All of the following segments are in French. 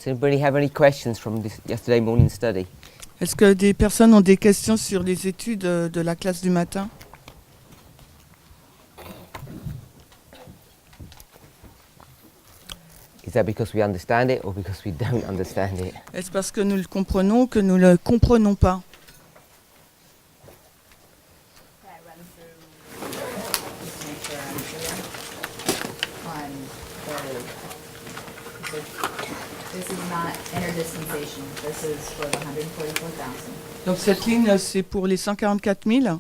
Does anybody have any questions from this yesterday morning study? Est-ce que des personnes ont des questions sur les études de la classe du matin? Is that because we understand it or because we don't understand it? Est-ce parce que nous le comprenons ou que nous ne le comprenons pas? Can I run through, just to make sure I'm clear on this is not interdispensation, this is for the 144,000. Donc cette ligne, c'est pour les 144 000.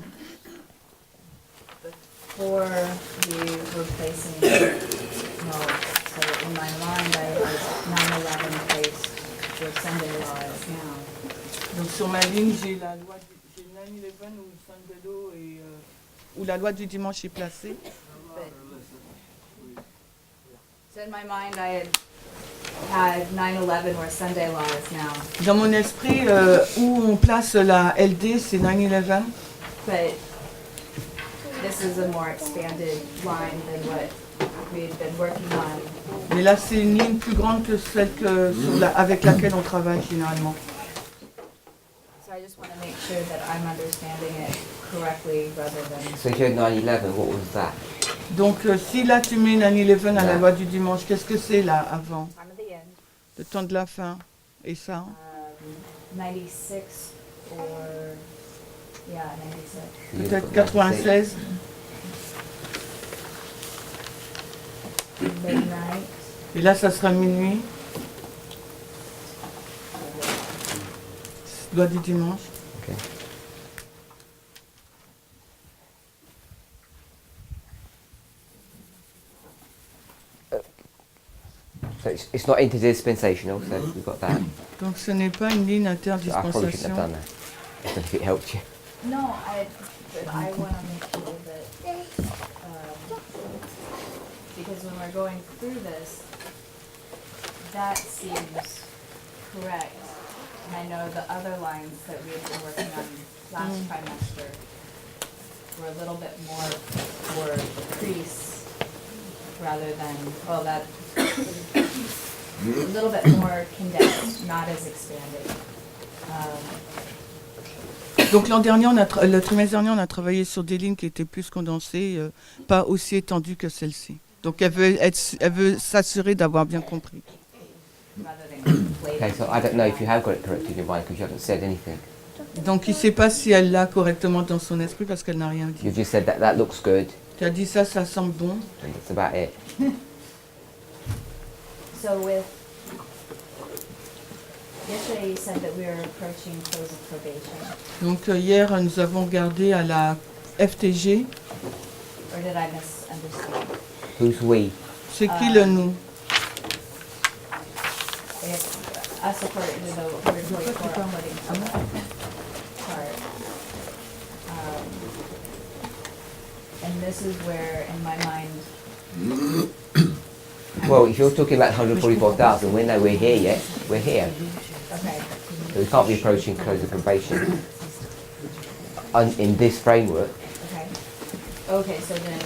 Before you replacing, no, so in my mind I was 9/11 placed where Sunday law is now. Donc sur ma ligne, j'ai la loi j'ai 9/11 où Sunday law et où la loi du dimanche est placée. So in my mind I had 9/11 where Sunday law is now. Dans mon esprit, où on place la LD, c'est 9/11. But this is a more expanded line than what we've been working on. Mais là, c'est une ligne plus grande que celle avec laquelle on travaille généralement. So I just want to make sure that I'm understanding it correctly rather than. So if you had 9/11, what was that? Donc si là tu mets 9/11 à la loi du dimanche, qu'est-ce que c'est là avant? Time of the end. Le temps de la fin. Et ça? 96 or yeah, 96. Peut-être 96. Midnight. Et là, ça sera minuit. Loi du dimanche. Okay. So it's not interdispensational, so we've got that. Donc ce n'est pas une ligne I probably shouldn't have interdispensation. done that. I don't know if it helped you. No, but I want to make sure that because when we're going through this, that seems correct. And I know the other lines that we had been working on last trimester were a little bit more for crease rather than, well, that a little bit more condensed, not as expanded. Donc l'an dernier, le trimestre dernier, on a travaillé sur des lignes qui étaient plus condensées, pas aussi étendues que celle-ci. Donc elle veut s'assurer d'avoir bien compris. Okay, so I don't know if you have got it correctly in your mind because you haven't said anything. Donc il ne sait pas si elle l'a correctement dans son esprit parce qu'elle n'a rien dit. You've just said that looks good, Tu as dit ça semble bon. and that's about it. So with, yesterday you said that we were approaching close of probation, Donc hier, nous avons regardé à la FTG. or did I misunderstand? Who's we? C'est qui le nous? If us according to the 144 according to the chart. And this is where, in my mind, Well, if you're talking about 144,000, we know we're here yet. We're here. okay, So we can't be approaching close of probation in this framework. okay. Okay, so then,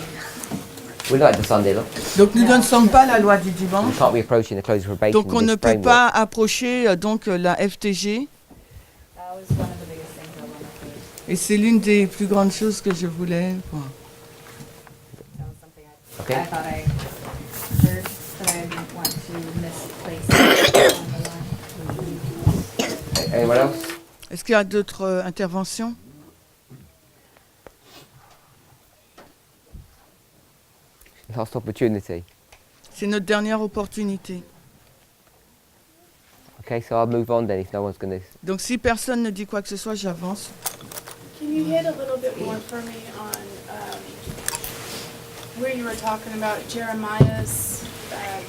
We're not at the Sunday law. Donc nous ne sommes pas la loi du We dimanche. can't be approaching the close of probation Donc on in ne this peut framework. pas approcher donc la FTG. that was one of the biggest things I wanted to, Et c'est l'une des plus grandes choses que je voulais. Voilà. that was something Okay. I thought I heard, but I didn't want to misplace it on the line. Anyone else? Est-ce qu'il y a d'autres interventions? Last opportunity. C'est notre dernière opportunité. Okay, so I'll move on then if no one's going to... Donc si personne ne dit quoi que ce soit, j'avance. Can you hit a little bit more for me on where you were talking about Jeremiah's,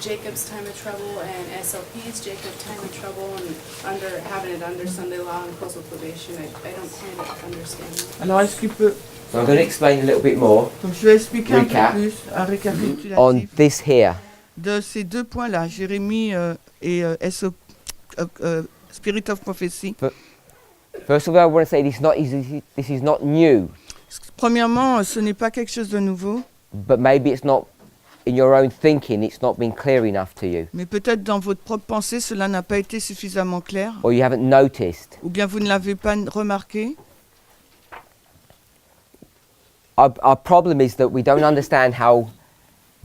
Jacob's time of trouble, and SLP's Jacob's time of trouble, and having it under Sunday law and close of probation? I don't quite understand that. Alors est-ce qu'il peut... So I'm going to explain a little bit more Donc je vais expliquer un Recap. peu plus, un on récapitulatif this here. de ces deux points-là, Jérémie et Spirit of Prophecy. First of all, I want to say this is not new, Premièrement, ce n'est pas quelque chose de nouveau, but maybe it's not in your own thinking it's not been clear enough to you, Mais peut-être dans votre propre pensée, cela n'a pas été suffisamment clair, or you haven't noticed. ou bien vous ne l'avez pas remarqué. Our problem is that we don't understand how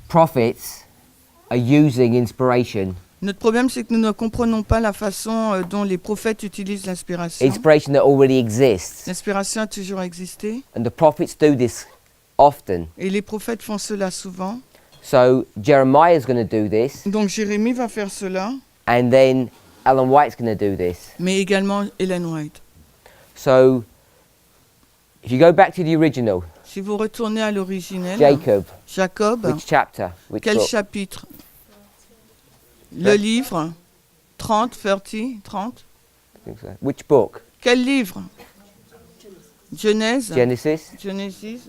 prophets are using inspiration. Notre problème, c'est que nous ne comprenons pas la façon dont les prophètes utilisent l'inspiration. Inspiration that already exists. L'inspiration a toujours existé, And the prophets do this often. et les prophètes font cela souvent. So Jeremiah is going to do this, Donc Jérémie va faire cela, and then Ellen White's going to do this. mais également Ellen White. So if you go back to the original, Si vous retournez à l'originel, Jacob, Jacob, which chapter? Which quel book? chapitre? Le livre 30, 30. I think so. Which book? Quel livre? Genèse. Genesis? Genesis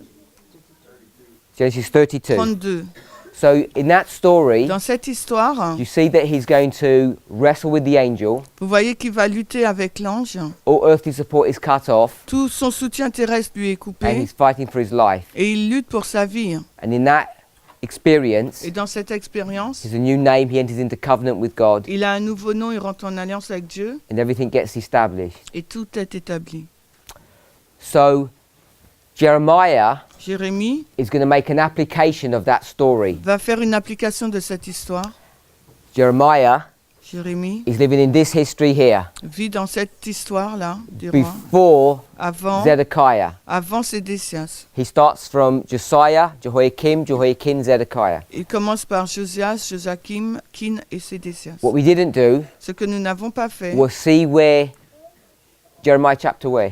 Genesis 32. 32. So in that story, Dans cette histoire, you see that he's going to wrestle with the angel. vous voyez qu'il va lutter avec l'ange. All earthly support is cut off, Tout son soutien terrestre lui est and coupé he's fighting for his life. et il lutte pour sa vie. And in that experience, Et dans cette expérience, there's a new name. He enters into covenant with God, il a un nouveau nom, il rentre en alliance avec Dieu and everything gets established. et tout est établi. So Jeremiah Jérémie is going to make an application of that story. va faire une application de cette histoire. Jeremiah Jérémie is living in this history here vit dans cette histoire-là du roi before avant Zedekiah. Sédécias. He starts from Josiah, Jehoiakim, Zedekiah. Il commence par Josias, Joachim, Kin et Sédécias. What we didn't do Ce que nous n'avons pas fait, was see where Jeremiah chapter where?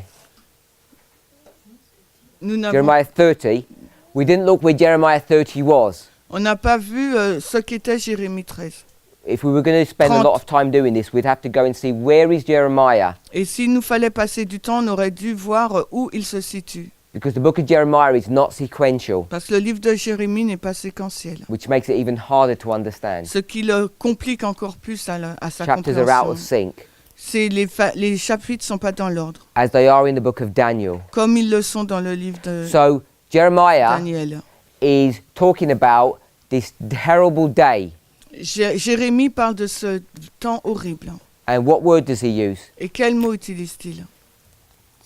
nous n'avons- Jeremiah 30. We didn't look where Jeremiah 30 was. on n'a pas vu ce qu'était Jérémie 13. If we were going to spend a lot of time doing this, we'd have to go and see where is Jeremiah, Et s'il nous fallait passer du temps, on aurait dû voir où il se situe. because the book of Jeremiah is not sequential, Parce que le livre de Jérémie n'est pas séquentiel. which makes it even harder to understand. Ce qui le complique encore plus à sa Chapters are out compréhension. of sync, C'est les chapitres ne sont pas dans l'ordre, as they are in the book of Daniel. comme ils le sont dans le livre de So Jeremiah Daniel. is talking about this terrible day. Jérémie parle de ce temps horrible. And what word does he use? Et quel mot utilise-t-il? Does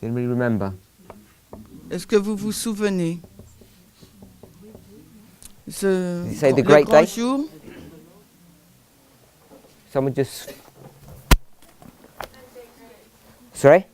anybody remember? Est-ce que vous vous souvenez? Did he say the Le great grand day? jour, Someone just... Sorry?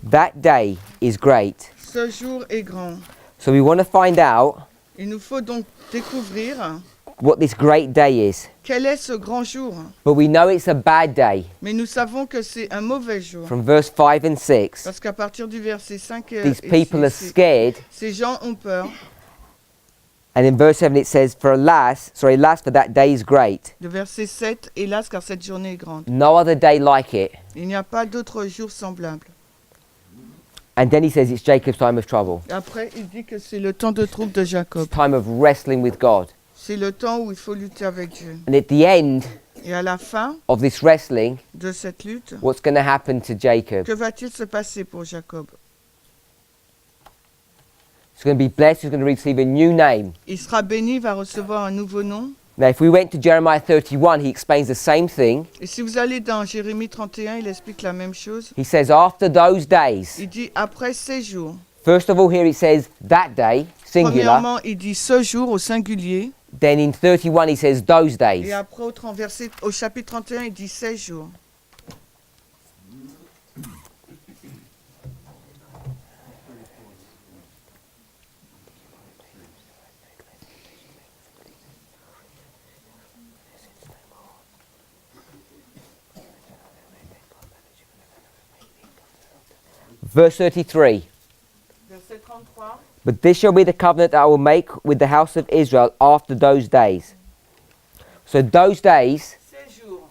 That day is great. ce jour est grand. So we want to find out Il nous faut donc découvrir what this great day is. quel est ce grand jour. But we know it's a bad day. Mais nous savons que c'est un mauvais jour. From verse 5 and 6, Parce qu'à partir du verset 5 these people are scared. ces gens ont peur. And in verse 7 it says, alas, for that day is great. Le verset 7, hélas, car cette journée est grande. No other day like it. Il n'y a pas d'autre jour semblable. And then he says it's Jacob's time of trouble. Après, il dit que c'est le temps de trouble de Jacob. Time of wrestling with God. C'est le temps où il faut lutter avec Dieu. And at the end Et à la fin of this wrestling, de cette lutte, what's going to happen to Jacob? que va-t-il se passer pour Jacob? He's going to be blessed. He's going to receive a new name. Il sera béni, va recevoir un nouveau nom. Now, if we went to Jeremiah 31, he explains the same thing. Et si vous allez dans Jérémie 31, il explique la même chose. He says, after those days, Il dit après ces jours. first of all, here it says that day, singular. Premièrement, il dit ce jour au singulier. Then in 31, he says those Et days. après, au chapitre 31, il dit 16 jours. Verse 33. Verset 33. But this shall be the covenant that I will make with the house of Israel after those days. So those days, 16 jours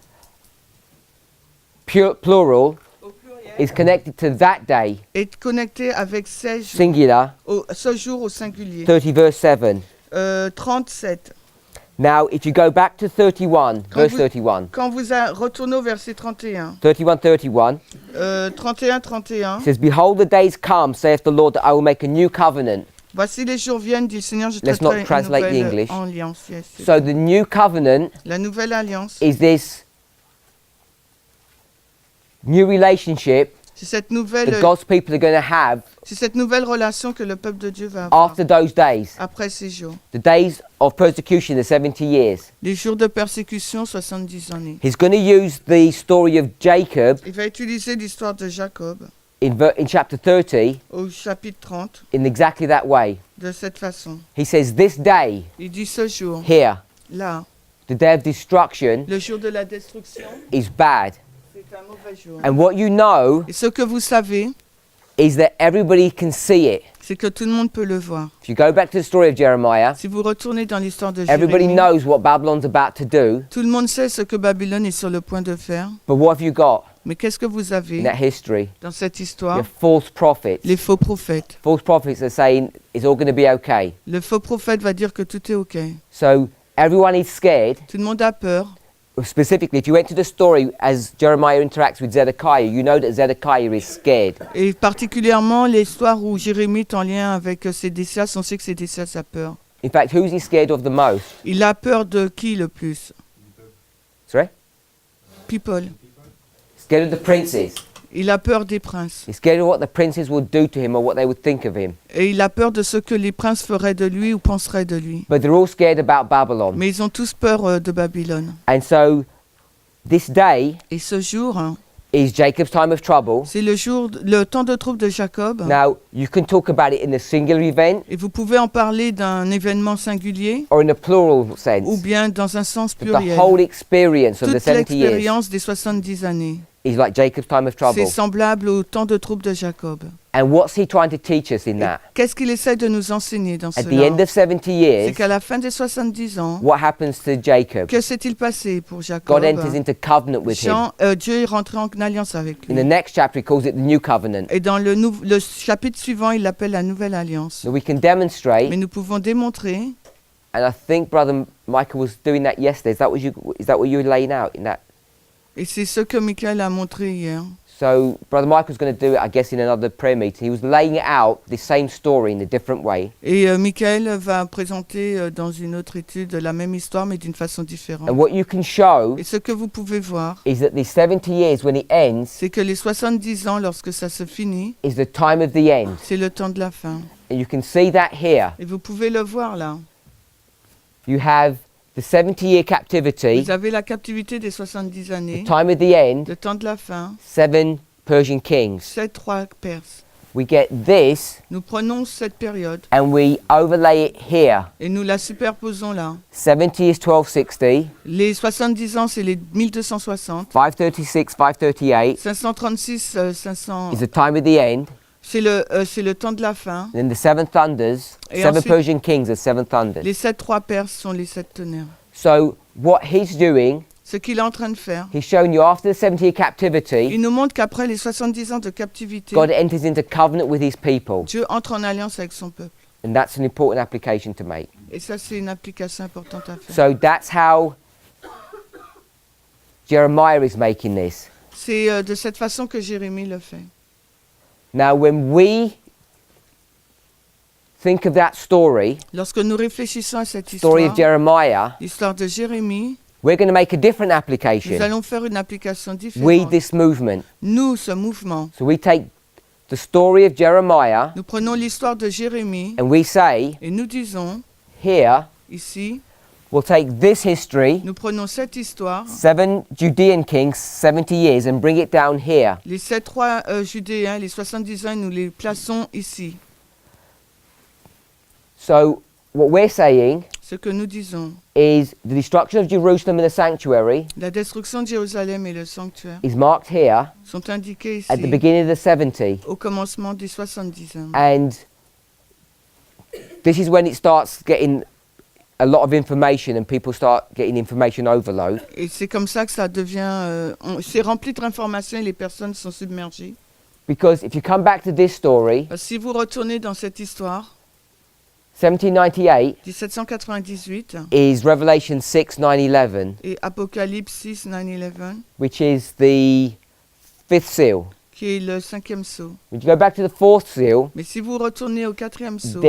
plural, au pluriel. is connected to that day, Est connecté avec 16 jours. singular, Ce jour au singulier. 30 verse 7. 37. Now, if you go back to 31, verse 31, Quand vous retournez au verset 31. 31, 31, 31. it says, Behold, the days come, saith the Lord, that I will make a new covenant. Voici les jours viennent, dit le Seigneur, je Let's not traiterai une translate the nouvelle English. alliance. Yes, yes. So the new covenant La nouvelle alliance, is this new relationship c'est cette nouvelle, that God's people are going to have c'est cette nouvelle relation que le peuple de Dieu va avoir after those days. après ces jours. The days of persecution, the 70 years. Les jours de persécution, 70 années. He's going to use the story of Jacob Il va utiliser l'histoire de Jacob in chapter 30 au chapitre 30 in exactly that way. de cette façon. He says, this day Il dit ce jour, here, là, the day of destruction, le jour de la destruction, is bad. c'est un mauvais jour. And what you know Et ce que vous savez, is that everybody can see it. c'est que tout le monde peut le voir. If you go back to the story of Jeremiah, Si vous retournez dans l'histoire de everybody Jérémie, knows what Babylon's about to do. tout le monde sait ce que Babylone est sur le point de faire. But what have you got Mais qu'est-ce que vous in avez that history? dans cette You histoire? have false prophets. Les faux prophètes. False prophets are saying it's all going to be okay. Le faux prophète va dire que tout est OK. So everyone is scared. Tout le monde a peur. Specifically, if you went to the story as Jeremiah interacts with Zedekiah, you know that Zedekiah is scared. Et particulièrement l'histoire où Jérémie est en lien avec Sédécias, on sait que Sédécias a peur. In fact, who's he scared of the most? Il a peur de qui le plus? Sorry? People. Scared of the princes. Il a peur des princes. He's scared of what the princes would do to him or what they would think of him. Et il a peur de ce que les princes feraient de lui ou penseraient de lui. But they're all scared about Babylon. Mais ils ont tous peur de Babylone. And so this day Et ce jour, is Jacob's time of trouble. c'est le temps de trouble de Jacob. Now, you can talk about it in a singular event Et vous pouvez en parler d'un événement singulier or in a plural sense. ou bien dans un sens But the pluriel. whole experience of the Toute 70 years l'expérience des 70 années, is like Jacob's time of c'est trouble. semblable au temps de trouble de Jacob. And what's he trying to teach us in Et that? qu'est-ce qu'il essaie de nous enseigner dans At the cela? end of 70 C'est years, qu'à la fin des 70 ans, what happens to Jacob? que s'est-il passé pour Jacob? God enters into covenant with him. Dieu est rentré en alliance avec In the lui. next chapter, he calls it the new covenant. Et dans le chapitre suivant, il l'appelle la nouvelle alliance. So we can demonstrate, Mais nous pouvons démontrer, and I think Brother Michael was doing that yesterday. Is that what you were laying out in that? et c'est ce que Michael a montré hier. So Brother Michael's going to do it, I guess, in another prayer meeting. He was laying it out, the same story in a different way. Et Michael va présenter dans une autre étude la même histoire, mais d'une façon différente. And what you can show Et ce que vous pouvez voir, is that these 70 years, when it ends, c'est que les 70 ans, lorsque ça se finit, is the time of the end. c'est le temps de la fin. And you can see that here. Et vous pouvez le voir là. You have the 70-year captivity, Vous avez la captivité des 70 the années, time of the end, le temps de la fin, 7 Persian kings. 7 Perses. We get this Nous prenons cette période and we overlay it here. et nous la superposons là. 70 is 1260, Les 70 ans, c'est les 1260. 536, 538 536, 500, is the time of the end. c'est le temps de la fin. Then the seven thunders, Et 7 ensuite- Persian kings are 7 thunders. Les 7 Perses sont les 7 tonnerres. So what he's doing, Ce qu'il est en train de faire, he's showing you after the 70-year captivity, il nous montre qu'après les 70 ans de captivité, God enters into covenant with his people. Dieu entre en alliance avec son peuple. And that's an important application to make. Et ça, c'est une application importante à faire. So that's how Jeremiah is making this. C'est de cette façon que Jérémie le fait. Now, when we think of that story, Lorsque nous réfléchissons à cette story histoire, of Jeremiah, l'histoire de Jérémie, we're going to make a different nous application. allons faire une application We, différente. this movement. Nous, ce mouvement, So we take the story of Jeremiah nous prenons l'histoire de Jérémie and we say, et nous disons, here, ici, we'll take this history, nous prenons cette histoire, 7 Judean kings, 70 years, and bring it down here. les 7 rois judéens, les 70 ans, nous les plaçons ici. So what we're saying Ce que nous disons, is the destruction of Jerusalem and the sanctuary la destruction de Jérusalem et le sanctuaire is marked here sont indiqués at the ici, beginning of the 70. au commencement des 70 ans. And this is when it starts getting a lot of information and people start getting information overload. Et c'est comme ça que ça devient, c'est rempli d'informations et les personnes sont submergées. Because if you come back to this story, Parce que si vous retournez dans cette histoire, 1798 1798 is Revelation 6, 9, 11, et Apocalypse 6, 9-11, which is the fifth seal. qui est le 5e sceau. When you go back to the 4th seal, Mais si vous retournez au 4e sceau,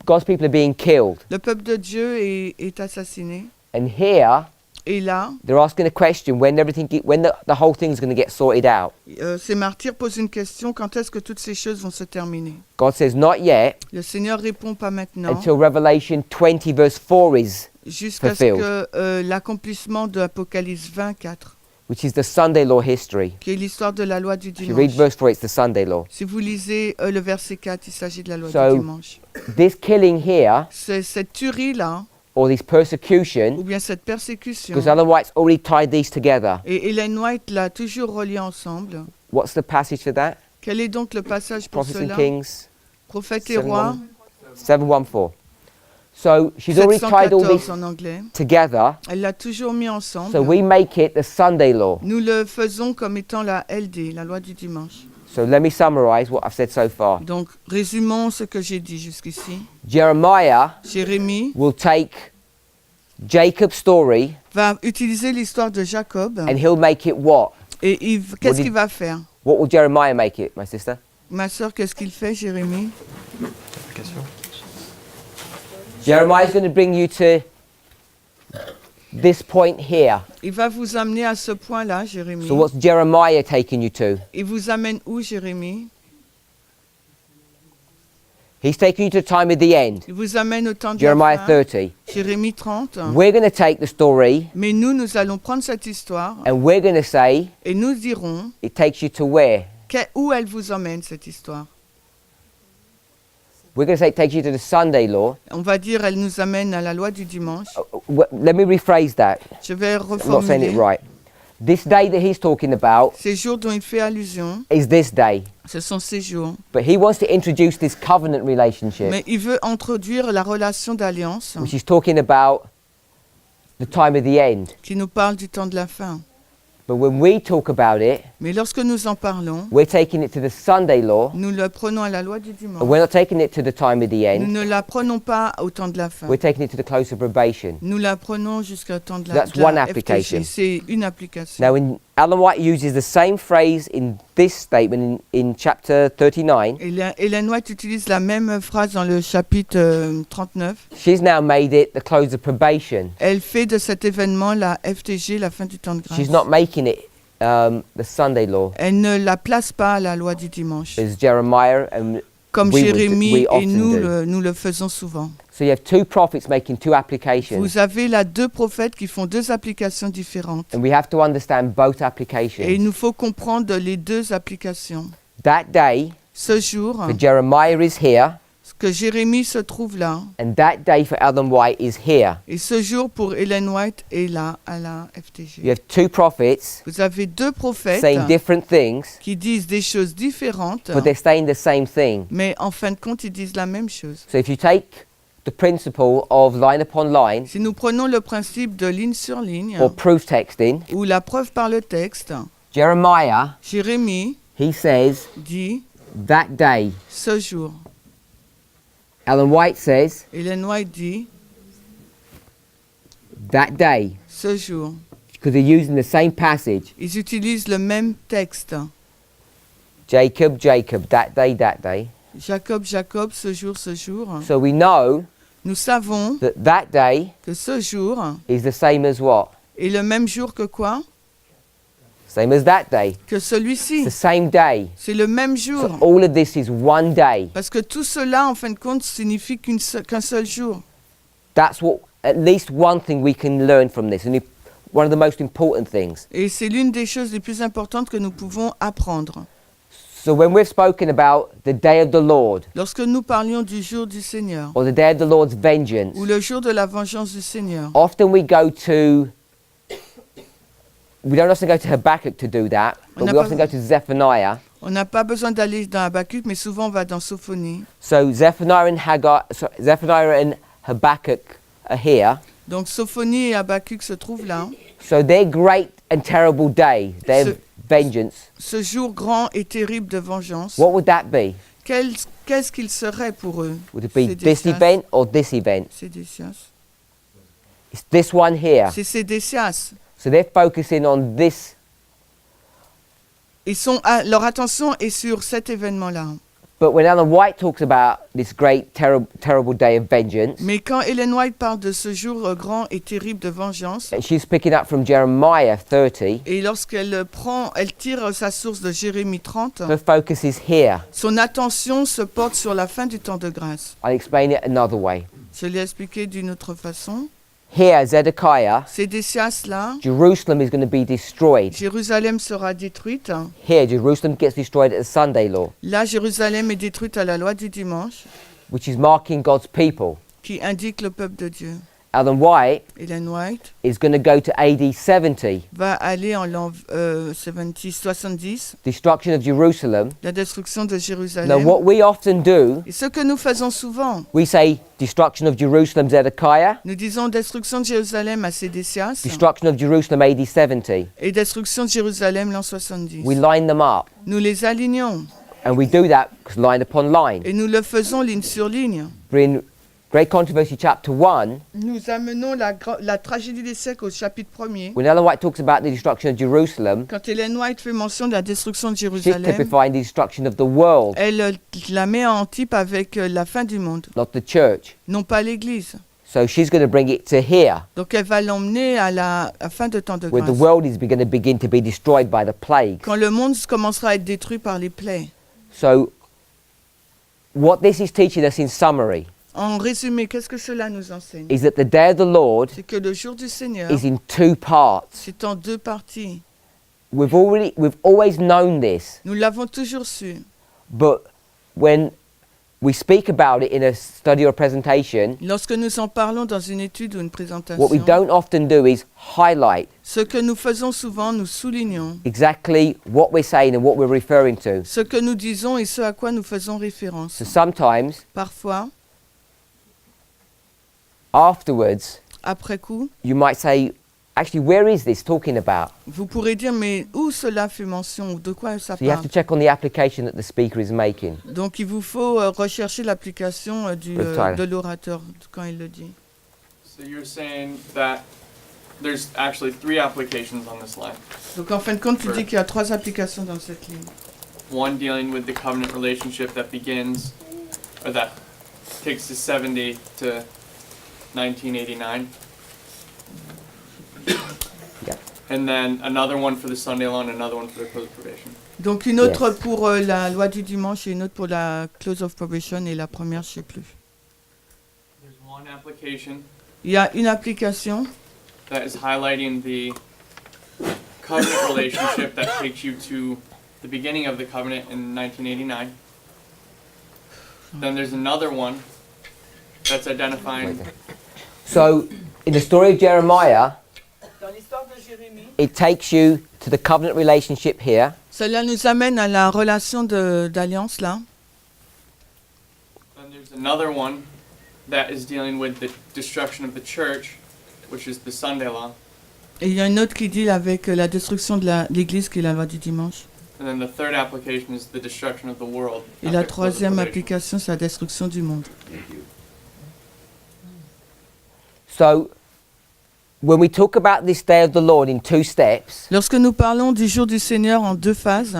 God's people are being killed. le peuple de Dieu est assassiné. And here, Et là, they're asking a question when the whole thing's going to get sorted out. ces martyrs posent une question, quand est-ce que toutes ces choses vont se terminer? God says, not yet, Le Seigneur répond pas maintenant, until Revelation 20 verse 4 is, jusqu'à ce fulfilled. que l'accomplissement de Apocalypse 24, which is the Sunday law history. qui est l'histoire de la loi du If you read dimanche. verse 4, it's the Sunday law. Si vous lisez le verset 4, il s'agit de la loi So- du dimanche. This killing here, C'est cette tuerie-là, or this ou persecution, bien cette persécution, because Ellen White's already tied these together. et Ellen White l'a toujours relié ensemble. What's the passage for that? Quel est donc le passage pour Prophets and cela? Kings Prophète et roi, 7:14. So she's already tied all 714 these en anglais. together. Elle l'a toujours mis ensemble. So we make it the Sunday law. Nous le faisons comme étant la LD, la loi du dimanche. So let me summarize what I've said so far. Donc, résumons ce que j'ai dit jusqu'ici. Jeremiah Jérémie will take Jacob's story va utiliser l'histoire de Jacob and he'll make it what? et qu'est-ce did- qu'il va faire? What will Jeremiah make it, my sister? Ma sœur, qu'est-ce qu'il fait, Jérémie? Jeremiah's going to bring you to this point here. Il va vous amener à ce point-là, Jérémie. So what's Jeremiah taking you to? Il vous amène où, Jérémie? He's taking you to the time of the end. Il vous amène au temps de la Jeremiah fin. 30. Jérémie 30. We're going to take the story Mais nous allons prendre cette histoire and we're going to say et nous dirons it takes you to where? où elle vous emmène, cette histoire. We're going to say it takes you to the Sunday law. On va dire, elle nous amène à la loi du dimanche. Let me rephrase that. Je vais I'm not saying it reformuler. right. This day that he's talking about Ces jours dont il fait allusion, is this day. ce sont ces jours. But he wants to introduce this covenant relationship, Mais il veut introduire la relation d'alliance which is talking about the time of the end. qui nous parle du temps de la fin. But when we talk about it, Mais lorsque nous en parlons, we're taking it to the Sunday law, nous le prenons à la loi du and dimanche. we're not taking it to the time of the Nous end. ne la prenons pas au temps de la fin. We're taking it to the close of probation. Nous la prenons jusqu'au temps de la, That's de la one application. FTG. C'est une application. Now, when Ellen White uses the same phrase in this statement in chapter 39, Ellen White utilise la même phrase dans le chapitre 39. she's now made it the close of probation. Elle fait de cet événement la FTG, la fin du temps de grâce. She's not making it the Sunday law. Elle ne la place pas à la loi du dimanche. As Jeremiah and Comme we Jérémie et often nous do. nous le faisons souvent. So you have two prophets making two applications, Vous avez là deux prophètes qui font deux applications différentes. and we have to understand both Et il applications. nous faut comprendre les deux applications. That day Ce jour, for Jeremiah is here, que Jérémie se trouve là, and that day for Ellen White is here. et ce jour pour Ellen White est là à la FTG. You have two prophets Vous avez deux prophètes saying different things, qui disent des choses différentes, but they're saying the same thing. mais en fin de compte, ils disent la même chose. So if you take the principle of line upon line Si nous prenons le principe de ligne sur ligne, or proof texting, ou la preuve par le texte, Jeremiah, Jérémie he says dit that day. ce jour. Ellen White says Ellen White dit that day, ce jour. because they're using the same passage. Ils utilisent le même texte. Jacob, Jacob, that day, that day. Jacob, Jacob, ce jour, ce jour. So we know Nous savons that day que ce jour is the same as what? est le même jour que quoi? Same as that day. Que It's celui-ci. the same day. C'est le même So jour. all of this is one day. Parce que tout cela, en fin de compte, signifie qu'un seul jour. That's what, at least one thing we can learn from this, and one of the most important things. Et c'est l'une des choses les plus importantes que nous pouvons apprendre. So when we've spoken about the day of the Lord, Lorsque nous parlions du jour du Seigneur, or the day of the Lord's vengeance, ou le jour de la vengeance du Seigneur, often we don't often go to Habakkuk to do that, On but n'a we pas- often go to Zephaniah. on n'a pas besoin d'aller dans Habakkuk, mais souvent on va dans Sophonie. So Zephaniah and Habakkuk are here. Donc Sophonie et Habakkuk se trouvent là. So their great and terrible day, their Ce- vengeance, Ce jour grand et terrible de vengeance, what would that be? qu'est-ce qu'il serait pour eux? Would it be Sédécias. this event or this event? Sédécias. It's this one here. C'est Sédécias. So they're focusing on this Leur attention est sur cet événement-là. But when Ellen White talks about this great, terrible day of vengeance, Mais quand Ellen White parle de ce jour grand et terrible de vengeance, and she's picking up from Jeremiah 30, et lorsqu'elle elle tire sa source de Jérémie 30, her focus is here. son attention se porte sur la fin du temps de grâce. I'll explain it another way. Je l'ai expliqué d'une autre façon. Here, Zedekiah, Sédécias-là, Jerusalem is going to be destroyed. Jérusalem sera détruite. Here, Jerusalem gets destroyed at the Sunday law, Là, Jérusalem est détruite à la loi du dimanche, which is marking God's people. qui indique le peuple de Dieu. Ellen White Ellen White is going to go to AD 70, va aller en l'an 70, destruction of Jerusalem. la destruction de Now, Jérusalem. what we often do, Et ce que nous faisons souvent, we say destruction of Jerusalem, Zedekiah, nous disons destruction de Jérusalem à Sédécias destruction of Jerusalem, AD 70. et destruction de Jérusalem l'an 70. We line them up, Nous les alignons and we do that line upon line. et nous le faisons ligne sur ligne. We're in Great Controversy chapter 1, Nous amenons la tragédie des siècles au chapitre 1er. when Ellen White talks about the destruction of Jerusalem, Quand Ellen White fait mention de la destruction de she's Jérusalem, typifying the destruction of the world, elle la met en type avec la fin du monde, not the church. non pas l'Église. So she's going to bring it to here, Donc elle va l'emmener à la fin de temps de where the grâce. world is going to begin to be destroyed by the plague. Quand le monde commencera à être détruit par les plaies. So what this is teaching us in summary En résumé, qu'est-ce que cela nous enseigne? is that the day of the Lord C'est que le jour du Seigneur, is in two parts. c'est en deux parties. We've always known this, Nous l'avons toujours su. but when we speak about it in a study or presentation, Lorsque nous en parlons dans une étude ou une présentation, what we don't often do is highlight ce que nous faisons souvent, nous soulignons exactly what we're saying and what we're referring to. ce que nous disons et ce à quoi nous faisons référence. So sometimes, Parfois, afterwards, après coup, you might say, actually, where is this talking about? vous pourrez dire, mais où cela fait mention, ou de quoi ça So you have parle? to check on the application that the speaker is making. Donc il vous faut rechercher l'application Tyler. de l'orateur quand il le dit. So you're saying that there's actually 3 applications on this line. Donc en fin de compte, tu dis qu'il y a 3 applications dans cette ligne. One dealing with the covenant relationship that begins, or that takes us 70 to 1989. Yeah. And then another one for the Sunday law and another one for the close of probation. Donc une autre Yes. pour la loi du dimanche et une autre pour la close of probation et la première, je ne sais plus. There's one application Il y a une application that is highlighting the covenant relationship that takes you to the beginning of the covenant in 1989. Then there's another one that's identifying So, in the story of Jeremiah, dans l'histoire de Jérémie. it takes you to the covenant relationship here, Cela nous amène à la relation d'alliance là. Then there's another one that is dealing with the destruction of the church, which is the Sunday law. Et il y a une autre qui dit avec la destruction de l'Église qui est la loi du dimanche. And then the third application is the destruction of the world. Et la troisième application, c'est la destruction du monde. so when we talk about this day of the Lord in 2 steps, Lorsque nous parlons du jour du Seigneur en 2 phases,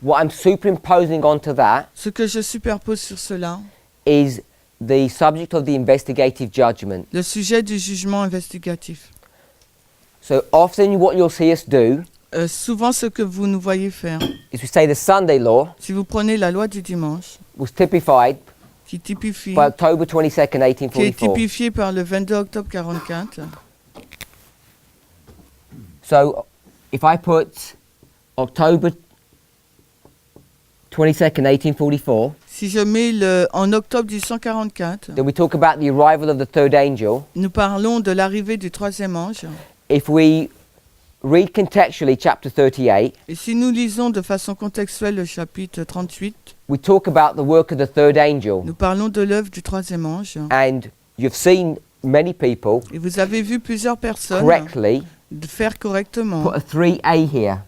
what I'm superimposing onto that ce que je superpose sur cela, is the subject of the investigative judgment. le sujet du jugement investigatif. So often what you'll see us do Souvent, ce que vous nous voyez faire, is we say the Sunday law si vous prenez la loi du dimanche, was typified qui typifie, by October 22nd, qui est 1844. typifiée par le 22 octobre 44. So if I put October 22nd, 1844, Si je mets en octobre 1844, then we talk about the arrival of the third angel. nous parlons de l'arrivée du troisième ange. If we read contextually chapter 38, Et si nous lisons de façon contextuelle le chapitre 38, we talk about the work of the third angel. nous parlons de l'œuvre du troisième ange. And you've seen many people Et vous avez vu plusieurs personnes correctly faire correctement, put a 3A here.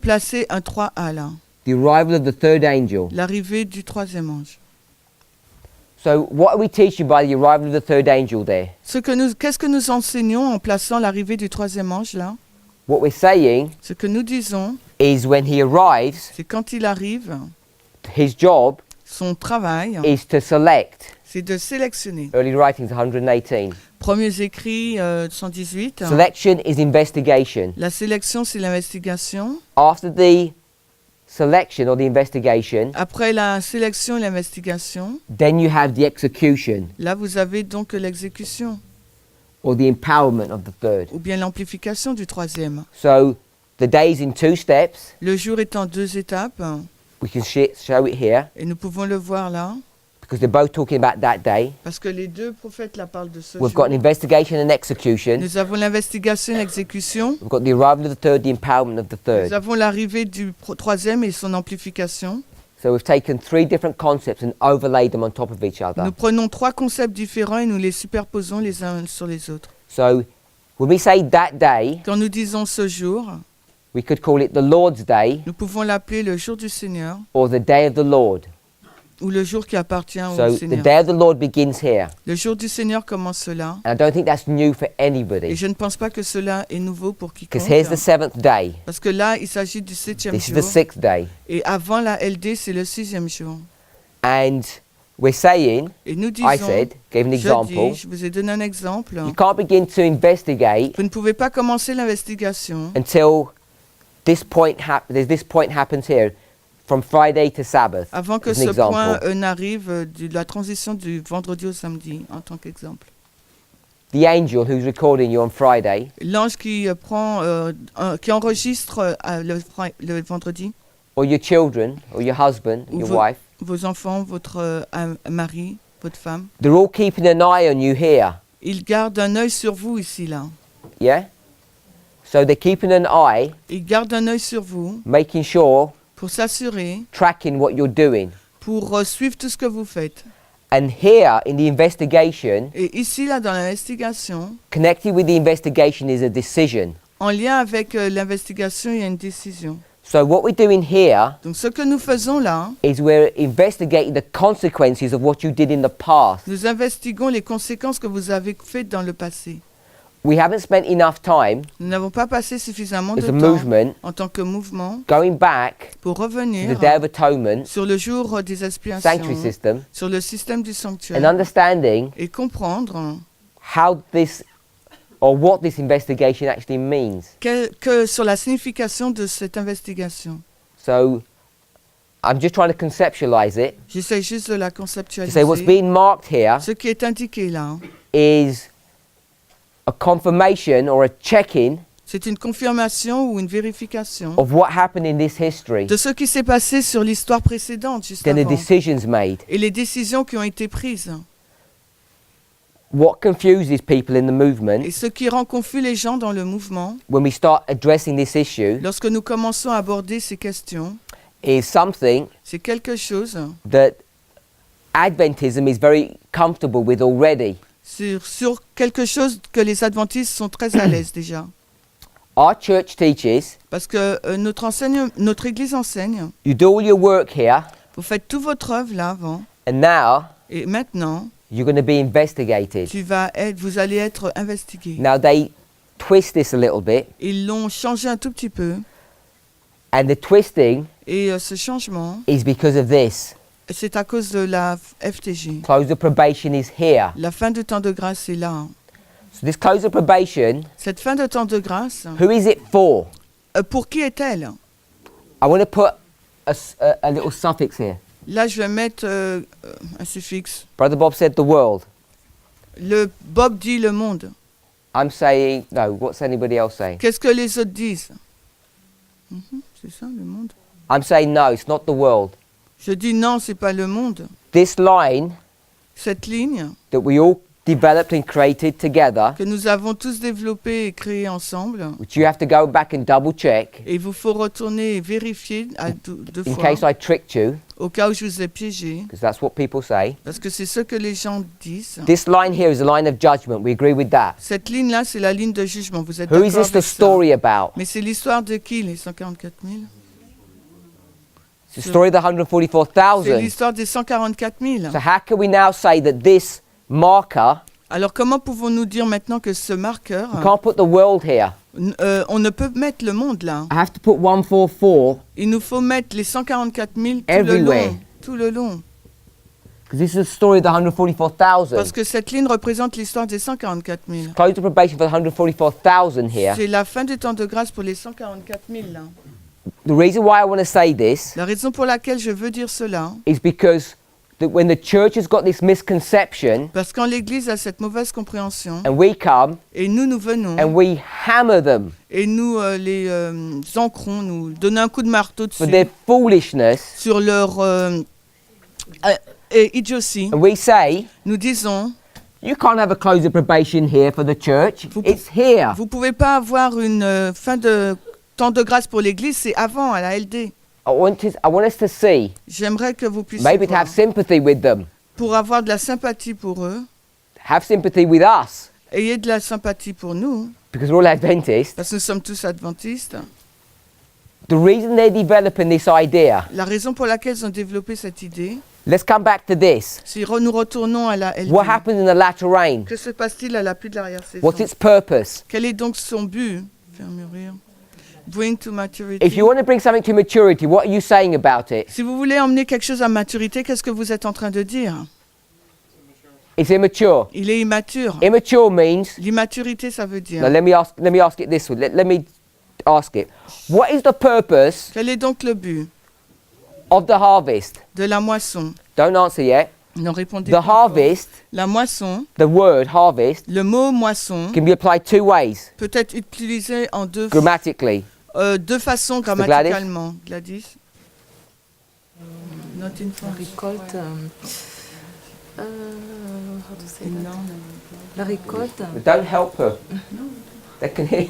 placer un 3A là, The arrival of the third angel. l'arrivée du troisième ange. So what are we teaching by the arrival of the third angel there? Qu'est-ce que nous enseignons en plaçant l'arrivée du troisième ange là? What we're saying Ce que nous disons, is when he arrives, c'est quand il arrive, his job son travail, is to select. c'est de sélectionner. Early writings 118. Premiers écrits 118. Selection is investigation. La sélection, c'est l'investigation. After the selection or the investigation, Après la sélection et l'investigation, then you have the execution là, vous avez donc l'exécution or the empowerment of the third. ou bien l'amplification du troisième. So the day is in 2 steps. Le jour est en 2 étapes We can show it here et nous pouvons le voir là because they're both talking about that day. parce que les deux prophètes là parlent de ce We've jour. got an investigation and execution. Nous avons l'investigation et l'exécution. We've got the arrival of the third, the empowerment of the Nous third. avons l'arrivée du troisième et son amplification. So we've taken 3 different concepts and overlaid them on top of each other. Nous prenons 3 concepts différents et nous les superposons les uns sur les autres. So when we say that day, Quand nous disons ce jour, we could call it the Lord's Day nous pouvons l'appeler le jour du Seigneur or the Day of the Lord. ou le jour qui appartient au So the Seigneur. Day of the Lord begins here. Le jour du Seigneur commence là. And I don't think that's new for Et anybody je ne pense pas que cela est nouveau pour quiconque. because here's the 7th day. Parce que là, il s'agit du 7e This is jour. the 6th day. Et avant la LD, c'est le 6e jour. And we're saying, Et nous disons, I said, gave an je example, dis, je vous ai donné un exemple. you can't begin to investigate Vous ne pouvez pas commencer l'investigation until this point happens here from Friday to Sabbath. avant que as an ce example. point n'arrive de la transition du vendredi au samedi, en tant qu'exemple. The angel who's recording you on Friday L'ange qui qui enregistre le vendredi, or your children or your husband, Ou your vo- wife, vos enfants, votre mari, votre femme, they're all keeping an eye on you here. il garde un œil sur vous ici, là. Yeah? So they're keeping an eye, Il garde un œil sur vous making sure, pour s'assurer, tracking what you're doing. pour suivre tout ce que vous faites. And here in the investigation, Et ici, là, dans l'investigation, connected with the investigation is a decision. en lien avec l'investigation, il y a une décision. So what we're doing here Donc, ce que nous faisons là, is we're investigating the consequences of what you did in the past. nous investiguons les conséquences que vous avez faites dans le passé. We haven't spent enough time Nous n'avons pas passé suffisamment de as a temps movement en tant que mouvement going back pour to revenir the Day of Atonement, sur le jour des sanctuary expiations, system, sur le système du and sanctuaire understanding et comprendre how this or what this investigation actually means. sur la signification de cette investigation. So I'm just trying to conceptualize it J'essaie juste de la to conceptualiser. say what's being marked here Ce qui est indiqué là, is a confirmation or a check-in c'est une confirmation ou une vérification of what happened in this history, de ce qui s'est passé sur l'histoire précédente, juste then the avant, decisions made. et les décisions qui ont été prises. What confuses people in the movement Et ce qui rend confus les gens dans le mouvement, when we start addressing this issue lorsque nous commençons à aborder ces questions, is something c'est quelque chose that Adventism is very comfortable with already. sur quelque chose que les adventistes sont très à l'aise déjà. Our church teaches Parce que notre église enseigne, you do all your work here, vous faites toute votre œuvre là avant, and now et maintenant, you're going to be investigated. vous allez être investigué. Now they twist this a little bit, Ils l'ont changé un tout petit peu, and the twisting et ce changement, is because of this. c'est à cause de la FTG. Close of probation is here. La fin du temps de grâce est là. So this close of probation, Cette fin de temps de grâce, who is it for? pour qui est-elle? I want to put a little suffix here. Là, je vais mettre un suffixe. Brother Bob said the world. Bob dit le monde. I'm saying, no, what's anybody else saying? Qu'est-ce que les autres disent? C'est ça, le monde. I'm saying no, it's not the world. Je dis non, c'est pas le monde. This line Cette ligne that we all developed and created together, que nous avons tous développée et créée ensemble, which you have to go back and double check et il vous faut retourner et vérifier deux in fois, case I tricked you, au cas où je vous ai piégé, because that's what people say. parce que c'est ce que les gens disent. This line here is a line of judgment. We agree with that. Cette ligne-là, c'est la ligne de jugement. Vous êtes Who is d'accord this the avec ça? story about? Mais c'est l'histoire de qui, les 144 000? It's the story of the C'est 144,000. l'histoire des 144 000. So how can we now say that this marker, Alors comment pouvons-nous dire maintenant que ce marqueur, we can't put the world here. On ne peut mettre le monde là. I have to put 144 Il nous faut mettre les 144 000 Everywhere. tout le long. because this is the story of the 144,000. Parce que cette ligne représente l'histoire des 144 000. Close of probation for the 144,000 here. C'est la fin du temps de grâce pour les 144 000 là. The reason why I want to say this La raison pour laquelle je veux dire cela, is because when the church has got this misconception parce quand l'Église a cette mauvaise compréhension, and we come et nous venons, and we hammer them et nous les ancrons, nous donnons un coup de marteau for dessus, their foolishness, sur leur idiotie, and we say, nous disons, you can't have a close of probation here for the church. Vous- It's here. vous ne pouvez pas avoir une fin de temps de grâce pour l'Église, c'est avant, à la LD. I want us to see, J'aimerais que vous puissiez maybe to voir, have sympathy with them, pour avoir de la sympathie pour eux, have sympathy with us, ayez de la sympathie pour nous, because we're all Adventists. parce que nous sommes tous adventistes. The reason they're developing this idea, La raison pour laquelle ils ont développé cette idée, let's come back to this. si nous retournons à la LD, What happens in the latter rain? que se passe-t-il à la pluie de l'arrière-saison? What's its purpose? Quel est donc son but? Faire mûrir. Bring to maturity. If you want to bring something to maturity, what are you saying about it? Si vous voulez emmener quelque chose à maturité, qu'est-ce que vous êtes en train de dire? It's immature. Il est immature. Immature means. L'immaturité, ça veut dire. Now let me ask it this way. Let me ask it. What is the purpose Quel est donc le but of the harvest? de la moisson? Don't answer yet. Non, répondez The pas encore. harvest, La moisson, the word harvest, le mot moisson can be applied two ways peut être utilisé en deux grammatically. façons Gladys? grammaticalement. Gladys? Not in La French. récolte. How to say that? La récolte. But don't help her. They can hear.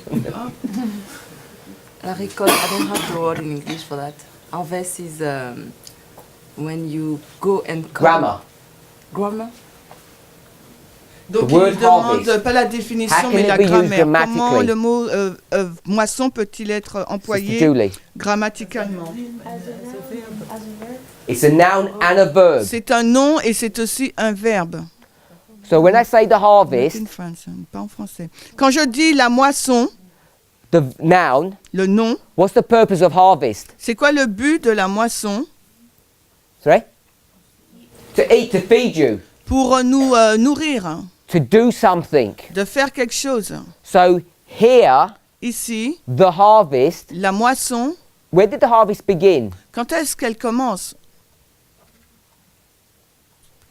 La récolte. I don't have the word in English for that. Harvest is when you go and come. Grammar. Grammar. Donc The word il demande harvest. pas la How définition can mais it la be used grammaire. Comment grammatically? le mot moisson peut-il être Sister employé Julie. grammaticalement? It's a noun and a verb. C'est un nom et c'est aussi un verbe. So when I say the Not harvest, in French, hein, pas en français. Quand je dis la moisson, the noun, le nom, what's the purpose of harvest? c'est quoi le but de la moisson? Sorry? To eat, to feed you, Pour nous nourrir, hein, to do something. de faire quelque chose. So here, Ici, the harvest, la moisson, where did the harvest begin? quand est-ce qu'elle commence?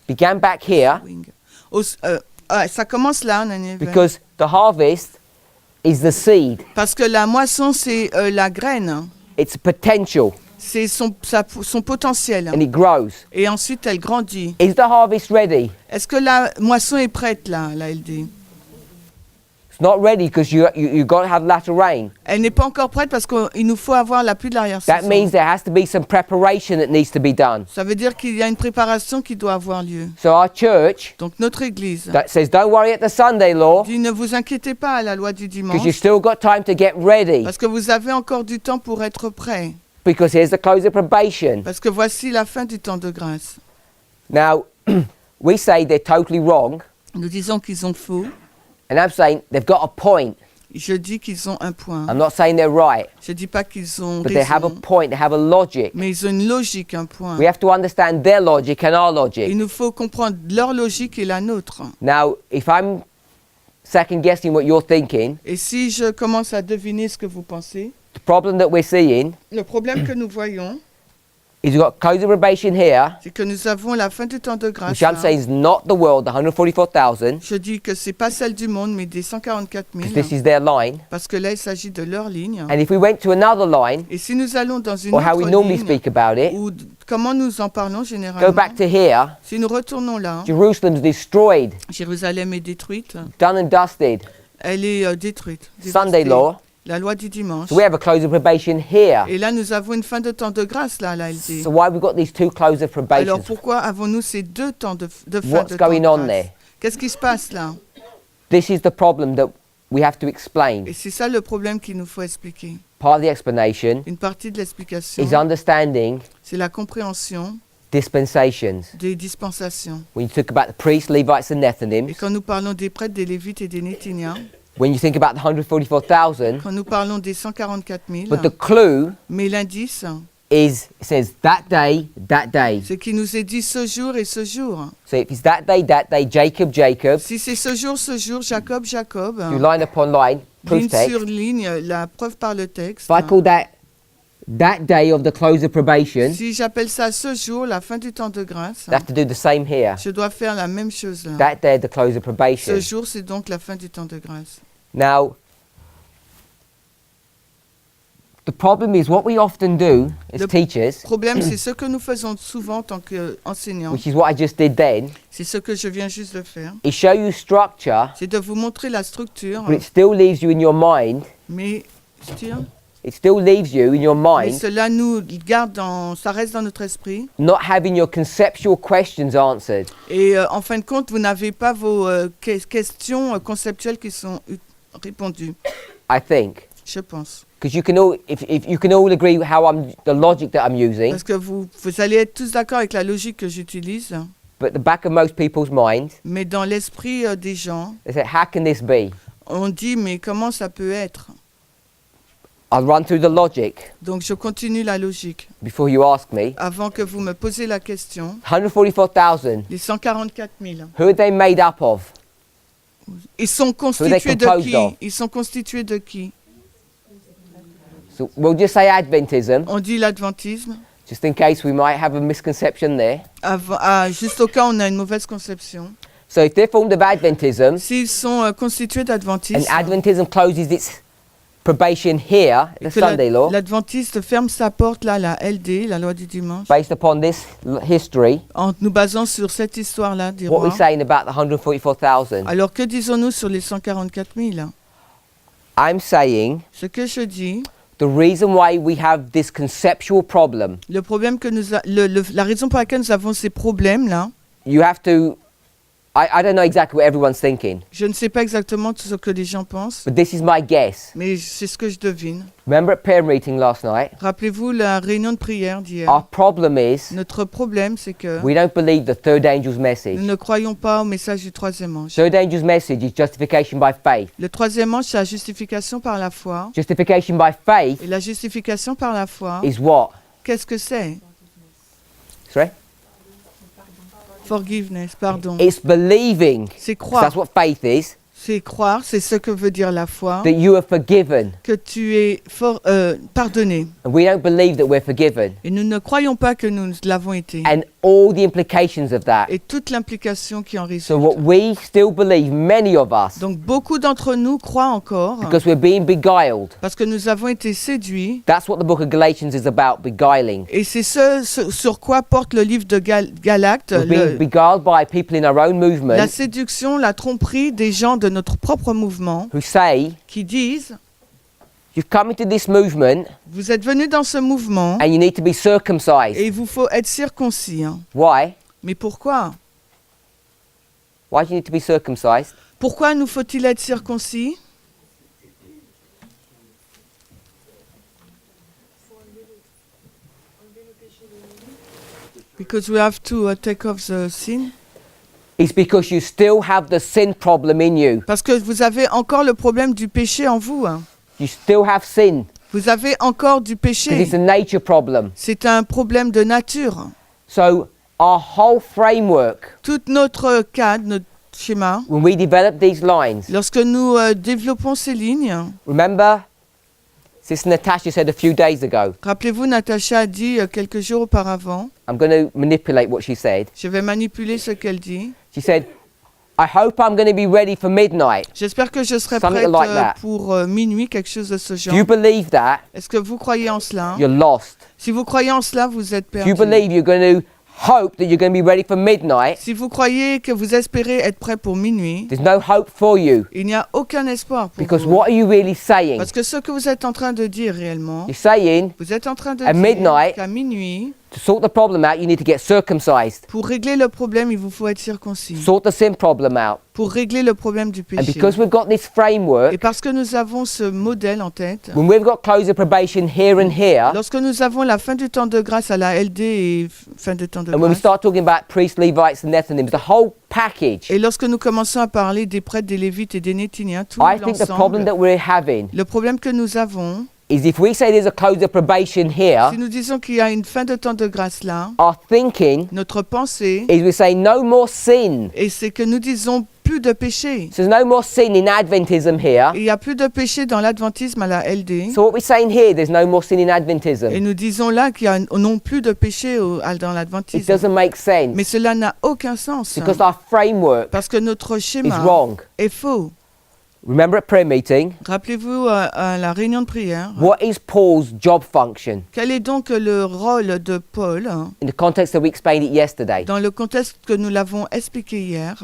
Began back here Ça commence là, en année 20. because the harvest is the seed. Parce que la moisson, c'est la graine. It's potential C'est son potentiel. and it grows. Et ensuite, elle grandit. Is the harvest ready? Est-ce que la moisson est prête, là, la LD? It's not ready because you got to have latter rain. Elle n'est pas encore prête parce qu'il nous faut avoir la pluie de That l'arrière-saison. means there has to be some preparation that needs to be done. Ça veut dire qu'il y a une préparation qui doit avoir lieu. So our church Donc notre Église that says, don't worry at the Sunday law dit ne vous inquiétez pas à la loi du because dimanche you've still got time to get ready parce que vous avez encore du temps pour être prêt. because here's the close of probation. Parce que voici la fin du temps de grâce. Now, we say they're totally wrong, Nous disons qu'ils ont faux. and I'm saying they've got a point. Je dis qu'ils ont un point. I'm not saying they're right, Je dis pas qu'ils ont but they have a raison, point, they have a logic. mais ils ont une logique, un point. We have to understand their logic and our Il logic. nous faut comprendre leur logique et la nôtre. Now, if I'm second guessing what you're thinking, Et si je commence à deviner ce que vous pensez, the problem that we're seeing le problème que nous voyons, is we've got close of probation here, c'est que nous avons la fin du temps de grâce. which I'm là. saying is not the world, the 144,000, Je dis que c'est pas celle du monde, mais des 144 because 000, this is their line. parce que là, il s'agit de leur ligne. And if we went to another line, Et si nous allons dans une or how we autre normally ligne, speak about it, ou comment nous en parlons go généralement, back to here, si nous retournons là, Jerusalem's destroyed, Jérusalem est détruite, done and dusted. elle est détruite. Sunday dévastée. law. La loi du dimanche. So we have a close of probation here. Et là, nous avons une fin de temps de grâce là, à la LD. So why have we got these two close of Alors probations? pourquoi avons-nous ces deux temps de fin What's de temps going de on grâce? there? Qu'est-ce qui se passe là? This is the problem that we have to explain. Et c'est ça le problème qu'il nous faut expliquer. Part of the explanation Une partie de l'explication, is understanding c'est la compréhension dispensations. des dispensations. When you talk about the priests, Levites, and Et Nethinims, quand nous parlons des prêtres, des Lévites et des Néthiniens, when you think about the 144,000, quand nous parlons des 144 000. but the clue Mais l'indice, is, it says that day, c'est qu'il nous est dit ce jour et ce jour. So if it's that day, Jacob, Jacob, Si c'est ce jour, Jacob, Jacob, you line upon line, proof ligne text. sur ligne, la preuve par le texte. If I call that day of the close of probation, Si j'appelle ça ce jour, la fin du temps de grâce, I have to do the same here. je dois faire la même chose là. That day of the close of probation. Ce jour, c'est donc la fin du temps de grâce. Now, the problem is what we often do as Le teachers, Le problème, c'est ce que nous faisons souvent en tant qu'enseignants. which is what I just did then, C'est ce que je viens juste de faire. is show you structure, C'est de vous montrer la structure, but it still leaves you in your mind. mais, still, It still leaves you in your mais mind cela nous garde ça reste dans notre esprit. not having your conceptual questions answered. Et en fin de compte, vous n'avez pas vos questions conceptuelles qui sont répondues, I think. je pense. Because you can all, if you can all agree the logic that I'm using, Parce que vous allez être tous d'accord avec la logique que j'utilise, but the back of most people's mind, mais dans l'esprit des gens, they say, how can this be? on dit mais comment ça peut être? I'll run through the logic Donc je continue la logique. before you ask me. Avant que vous me posiez la question, 144,000, les 144 000, who are they made up of? ils sont constitués de composed qui? of? Ils sont constitués de qui? So we'll just say Adventism, On dit l'adventisme. just in case we might have a misconception there. Juste au cas où on a une mauvaise conception. So if they're formed of Adventism, S'ils sont constitués and d'adventistes, Adventism closes its probation here, the que Sunday law, l'adventiste ferme sa porte là, la LD, la loi du dimanche, based upon this history, en nous basant sur cette histoire-là des what are we rois. saying about the 144,000? Alors que disons-nous sur les 144 000? I'm saying Ce que je dis, the reason why we have this conceptual problem, le problème que la raison pour laquelle nous avons ces problèmes-là, you have to, I don't know exactly what everyone's thinking, je ne sais pas exactement tout ce que les gens pensent, but this is my guess. mais c'est ce que je devine. Remember at prayer meeting last night, Rappelez-vous la réunion de prière d'hier. our problem is Notre problème, c'est que we don't believe the third angel's nous message. ne croyons pas au message du troisième ange. Third angel's message is justification by faith. Le troisième ange, c'est la justification par la foi. Justification by faith Et la justification par la foi, is what? qu'est-ce que c'est? Sorry? Forgiveness, pardon. It's believing, C'est 'cause croire. that's what faith is, C'est croire, c'est ce que veut dire la foi, that you are forgiven. que tu es pardonné. And we don't believe that we're forgiven. Et nous ne croyons pas que nous l'avons été. And all the implications of that. Et toute l'implication qui en So what résulte. we still believe, many of us, Donc beaucoup d'entre nous croient encore, because we're being beguiled. parce que nous avons été séduits. That's what the book of Galatians is about, beguiling. Et c'est ce sur quoi porte le livre de Galactes, We're being beguiled by people in our own la movement séduction, la tromperie des gens de notre propre mouvement who say, qui disent, you've come into this movement vous êtes venus dans ce mouvement and you need to be circumcised. et il vous faut être circoncis. Hein. Why? Mais pourquoi? Why do you need to be circumcised? Pourquoi nous faut-il être circoncis? Because we have to take off the sin. It's because you still have the sin problem in you. Parce que vous avez encore le problème du péché en vous. Hein. You still have sin. Vous avez encore du Because péché. it's a nature problem. C'est un problème de nature. So our whole framework, Tout notre cadre, notre schéma, when we develop these lines, lorsque nous développons ces lignes, remember, Sister Natasha said a few days ago, rappelez-vous, Natacha a dit quelques jours auparavant, I'm going to manipulate what she said. je vais manipuler ce qu'elle dit. She said, I hope I'm going to be ready for midnight. J'espère que je serai Something prête like that. pour minuit, quelque chose de ce If genre. you believe that, Est-ce que vous croyez en cela? you're lost. Si vous croyez en cela, vous êtes If you perdu. believe you're going to hope that you're going to be ready for midnight, Si vous croyez que vous espérez être prêt pour minuit, there's no hope for you. il n'y a aucun espoir pour Because vous. what are you really saying? Parce que ce que vous êtes en train de dire réellement, You're saying vous êtes en train de At dire midnight, qu'à minuit, To sort the problem out, you need to get circumcised. Pour régler le problème, il vous faut être circoncis. Sort the sin problem out. Pour régler le problème du And péché. because we've got this framework, Et parce que nous avons ce modèle en tête, when we've got close of probation here and here, lorsque nous avons la fin du temps de grâce à la LD et fin de temps de and when we grâce, start talking about priests, Levites, and Nethinims, the whole package, et lorsque nous commençons à parler des prêtres, des lévites et des néthiniens, tout I think the problem l'ensemble, that we're having le problème que nous avons, is if we say there's a close of probation here, si nous disons qu'il y a une fin de temps de grâce là, our thinking notre pensée, is we say no more sin. et c'est que nous disons plus de péché. So there's no more sin in Adventism here. Il n'y a plus de péché dans l'adventisme à la LD. So what we're saying here, there's no more sin in Et Adventism. nous disons là qu'il y a non plus de péché dans It l'adventisme. doesn't make sense Mais cela n'a aucun sens. because our framework Parce que notre is schéma wrong. est faux. Remember at prayer meeting, Rappelez-vous à la réunion de prière, what is Paul's job function? quel est donc le rôle de Paul In the context that we explained it yesterday, dans le contexte que nous l'avons expliqué hier?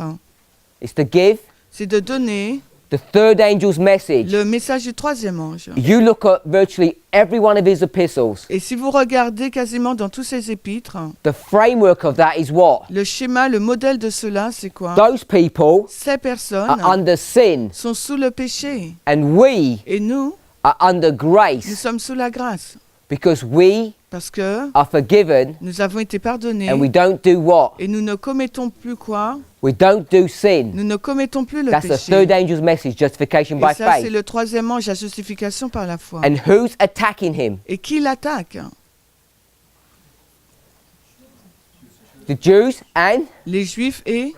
it's to give C'est de donner the third angel's message. le message du troisième ange. You look at virtually every one of his epistles. Et si vous regardez quasiment dans tous ces épîtres, The framework of that is what? le schéma, le modèle de cela, c'est quoi? Those people Ces personnes are under sin, sont sous le péché. and we Et nous are under grace sommes sous la grâce. because we Parce que are forgiven nous avons été pardonnés and we don't do what? et nous ne commettons plus quoi? We don't do sin. Nous ne commettons plus le That's the péché. third angel's message, justification by Et ça, c'est faith. le troisième ange, la justification par la foi. And who's attacking him? Et qui l'attaque? The Jews and Les Juifs et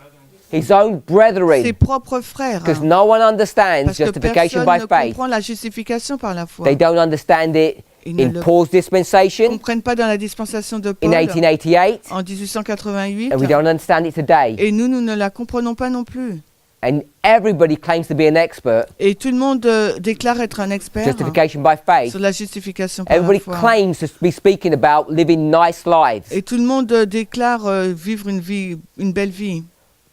his own ses brethren. propres frères. Because no one understands Parce que justification personne by ne faith. comprend la justification par la foi. They don't understand it Ils ne in le Paul's dispensation comprennent pas dans la dispensation de in Paul 1888, en 1888. and we don't understand it today. Et nous ne la comprenons pas non plus. And everybody claims to be an expert, Et tout le monde déclare être un expert justification by faith. sur la justification par Everybody la foi. claims to be speaking about living nice lives, Et tout le monde déclare vivre une belle vie.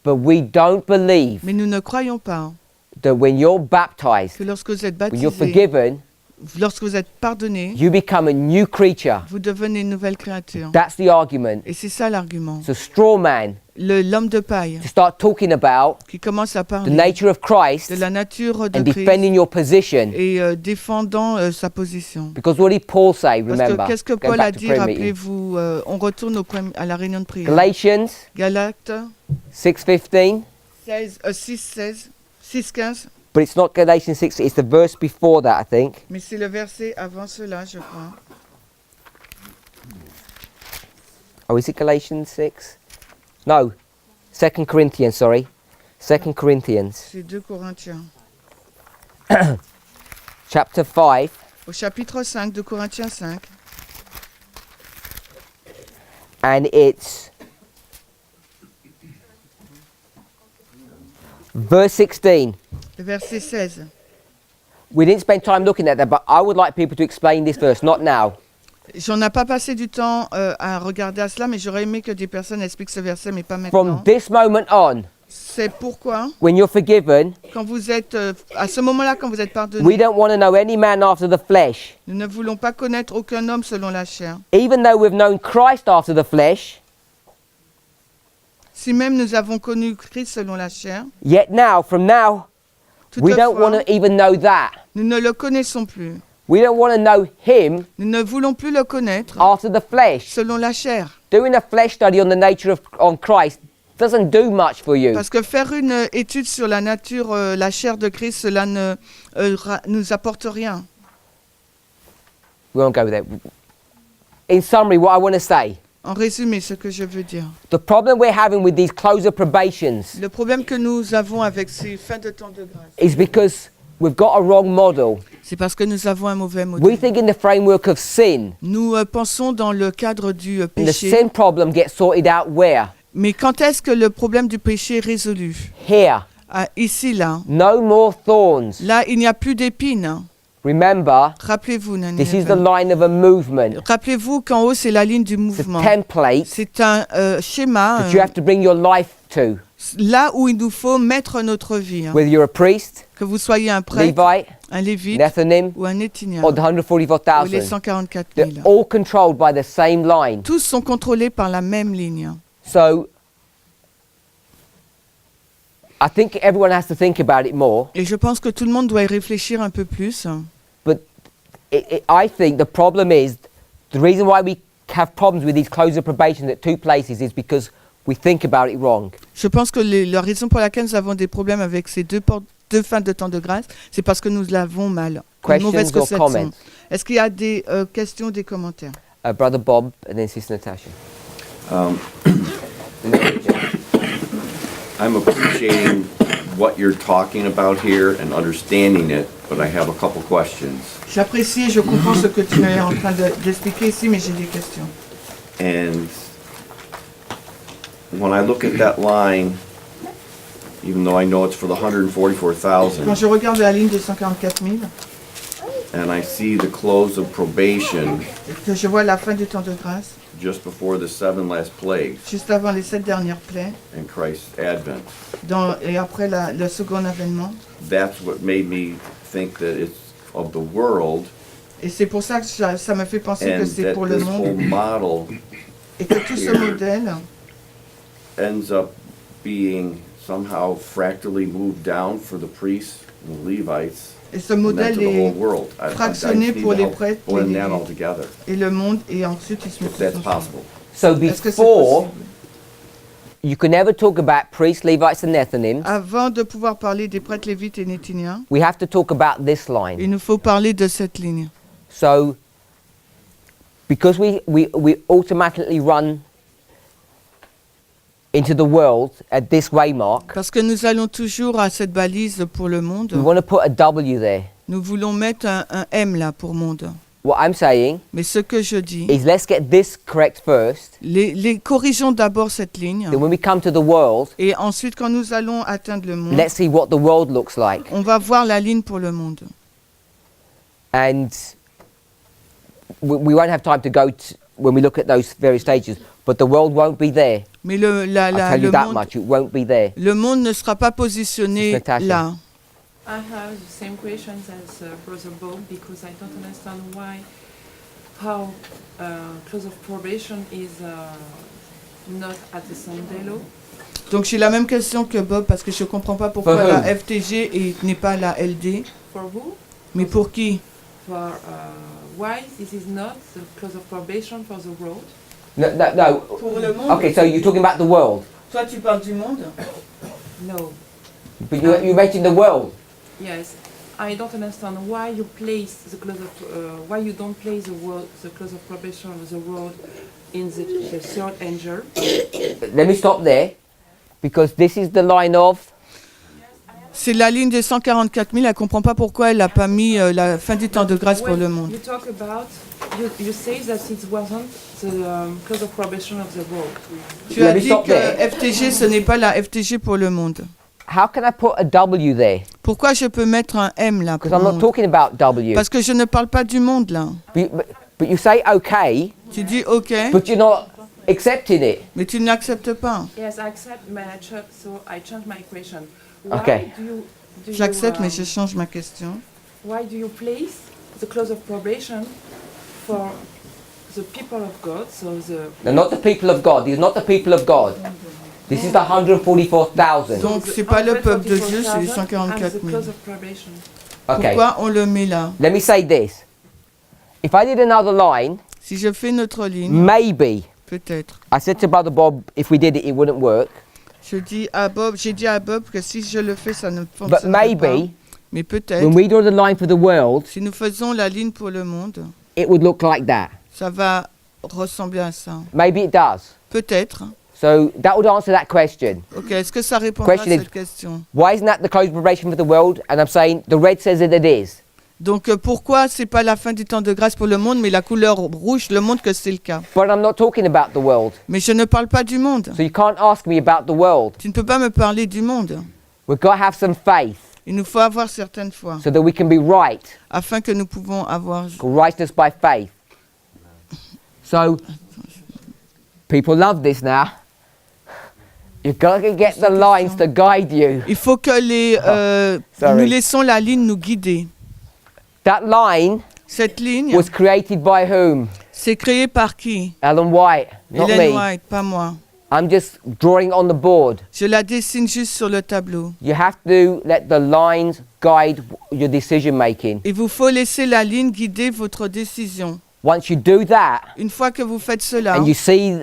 but we don't believe Mais nous ne croyons pas that when you're baptized, que lorsque vous êtes when you're baptisé, forgiven, lorsque vous êtes pardonné, you become a new creature. vous devenez une nouvelle créature. That's the argument. Et c'est ça l'argument. It's a straw man L'homme de paille to start talking about qui commence à the parler nature of Christ de la nature de and Christ defending your position. et défendant sa position. Because what did Paul say? Parce Remember, que qu'est-ce que going Paul a back to dit, prayer meeting. rappelez-vous, on retourne à la réunion de prière. Galatians Galates 6:15, 6:15, but it's not Galatians 6. It's the verse before that, I think. mais c'est le verset avant cela, je crois. Oh, is it Galatians 6? No, 2 Corinthians. Sorry, 2 Corinthians, C'est 2 Corinthiens. chapter 5, Au chapitre 5 de Corinthiens 5, and it's verse 16. le verset 16. We didn't spend time looking at that, but I would like people to explain this verse, not now. J'en ai pas passé du temps à regarder à cela, mais j'aurais aimé que des personnes expliquent ce verset, mais pas From maintenant. this moment on, C'est pourquoi, when you're forgiven, quand vous êtes, à ce moment-là, quand vous êtes we pardonné, don't want to know any man after the flesh. nous ne voulons pas connaître aucun homme selon la chair. Even though we've known Christ after the flesh, Si même nous avons connu Christ selon la chair, yet now, from now, we don't want toutefois, to even know that. nous ne le connaissons plus. We don't want to know him Nous ne voulons plus le connaître after the flesh. selon la chair. Doing a flesh study on the nature of on Christ doesn't do much for you. Parce que faire une étude sur la nature, la chair de Christ, cela ne nous apporte rien. We won't go there. In summary, what I want to say, En résumé, ce que je veux dire. the problem we're having with these closer probations Le problème que nous avons avec ces fins de temps de grâce, is because we've got a wrong model. c'est parce que nous avons un mauvais We modèle. think in the framework of sin, Nous pensons dans le cadre du and the péché. sin problem gets sorted out where? Mais quand est-ce que le problème du péché est résolu? Here. Ici, là. No more thorns. Là, il n'y a plus d'épines. Remember, Rappelez-vous, Nani. this is the line of a movement. Rappelez-vous qu'en haut, c'est la ligne du It's a mouvement. template C'est un schéma. that you have to bring your life to. là où il nous faut mettre notre vie. Whether you're a priest, Que vous soyez un prêtre, Levite, un lévite Nethinim, ou un éthynien, or the ou les 144,000, 144 they're 000. all controlled by the same line. Tous sont contrôlés par la même ligne. So I think everyone has to think about it more. Et je pense que tout le monde doit y réfléchir un peu plus. But I think the problem is, the reason why we have problems with these close of probation at two places is because we think about it wrong. Je pense que la raison pour laquelle nous avons des problèmes avec ces deux fins de temps de grâce, c'est parce que nous l'avons mal. Une mauvaise Questions or conception. comments? Est-ce qu'il y a des questions, des commentaires? Brother Bob and then Sister Natasha. I'm appreciating what you're talking about here and understanding it, but I have a couple questions. J'apprécie et je comprends ce que tu es en train d'expliquer ici, mais j'ai des questions. And when I look at that line, even though I know it's for the 144,000, Quand je regarde la ligne de 144 000, and I see the close of probation et que je vois la fin du temps de grâce, just before the 7 last plagues juste avant les 7 dernières plaies, and Christ's advent, et après le second avènement, that's what made me think that it's of the world, et c'est pour ça que ça me fait penser que and c'est that pour le this whole monde, model et que tout ce modèle ends up being somehow fractally moved down for the priests and the Levites, et ce and then modèle to the whole est world. I fractionné just need pour to les help prêtres blend that all together, et le monde, et ensuite ils se mettent if that's tous ensemble. possible. So Est-ce que c'est before, possible? you can never talk about priests, Levites and Nethinims. Avant de pouvoir parler des prêtres lévites et néthiniens, We have to talk about this line. il nous faut parler de cette ligne. So, because we automatically run into the world at this waymark, Parce que nous allons toujours à cette balise pour le we monde. want to put a W there. Nous voulons mettre un M là pour monde. What I'm saying Mais ce que je dis, is let's get this correct first. corrigeons d'abord cette ligne. Then when we come to the world, Et ensuite, quand nous allons atteindre le monde, let's see what the world looks like. on va voir la ligne pour le monde. And we won't have time to go to, when we look at those various stages, but the world won't be there. Mais I'll tell you that monde, much, it won't be there. le monde ne sera pas positionné Sister Natasha. là. I have the same questions as Brother Bob because I don't understand how close of probation is not at the Sunday law. Donc j'ai la même question que Bob parce que je ne comprends pas pourquoi For la whom? FTG n'est pas la LD. For who? Mais pour qui? For why this is not the close of probation for the world? No. Pour le monde. Okay, so you're talking about the world, Toi tu parles du monde. No. but you mentioned the world. Yes. I don't understand why you place the close of why you don't place the close of probation of the world in the third angel. Let me stop there, because this is the line of. C'est la ligne des 144 000. Elle ne comprend pas pourquoi elle n'a pas mis la fin du temps de grâce pour When le monde. you talk about you say that it wasn't the close of probation of the world. Tu as Let me dit stop que there. FTG, ce n'est pas la FTG pour le monde. How can I put a W there? Pourquoi je peux mettre un M là pour Because I'm le not monde? talking about W. Parce que je ne parle pas du monde là. But you say okay, Tu dis OK, but you're not accepting it. mais tu ne l'acceptes pas. Yes, I accept, so I change my question. Why Okay. do you J'accepte, mais je change ma question. why do you place the close of probation for the people of God? So the They're not the people of God. These are not the people of God. This is the 144,000. Donc c'est pas le peuple de Dieu, c'est les 144 and the 000. close of probation. Okay. Pourquoi on le met là? Let me say this. If I did another line, Si je fais notre ligne, maybe, peut-être. I said to Brother Bob, if we did it, it wouldn't work. J'ai dit à Bob que si je le fais, ça ne But fonctionnerait pas. maybe, Mais when peut-être, we draw the line for the world, si nous faisons la ligne pour le monde, it would look like that. ça va ressembler à ça. Maybe it does. Peut-être. So that would answer that question. Ok, est-ce que ça répondra à Question is- cette question? Why isn't that the close probation for the world? And I'm saying the red says that it is. Donc pourquoi c'est pas la fin du temps de grâce pour le monde, mais la couleur rouge le montre que c'est le cas. But I'm not talking about the world. Mais je ne parle pas du monde. So you can't ask me about the world. Tu ne peux pas me parler du monde. We've got to have some faith Il nous faut avoir certaines foi, so that we can be right. afin que nous pouvons avoir... Righteousness by faith. So, people love this now. You've got to get the lines to guide you. Il faut que Sorry. nous laissons la ligne nous guider. That line Cette ligne, was created by whom? c'est créé par qui? Ellen White, not Hélène me. White, pas moi. I'm just drawing on the board. Je la dessine juste sur le tableau. You have to let the lines guide your decision making. Il vous faut laisser la ligne guider votre décision. Once you do that, Une fois que vous faites cela, and you see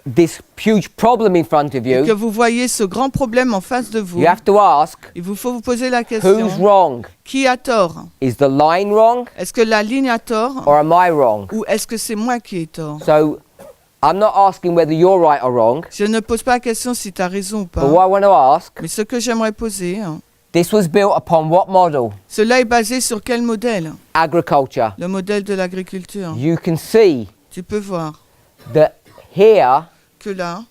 this huge problem in front of et que you, vous voyez ce grand problème en face de vous, you have to ask, il vous faut vous poser la who's question, wrong? qui a tort? Is the line wrong Est-ce que la ligne a tort or am I wrong? ou est-ce que c'est moi qui ai tort? So I'm not asking whether you're right or wrong, Je ne pose pas la question si tu as raison ou but pas. what I want to ask, Mais ce que j'aimerais poser, this was built upon what model? cela est basé sur quel modèle? Agriculture. Le modèle de l'agriculture. You can see Tu peux voir that here, que là,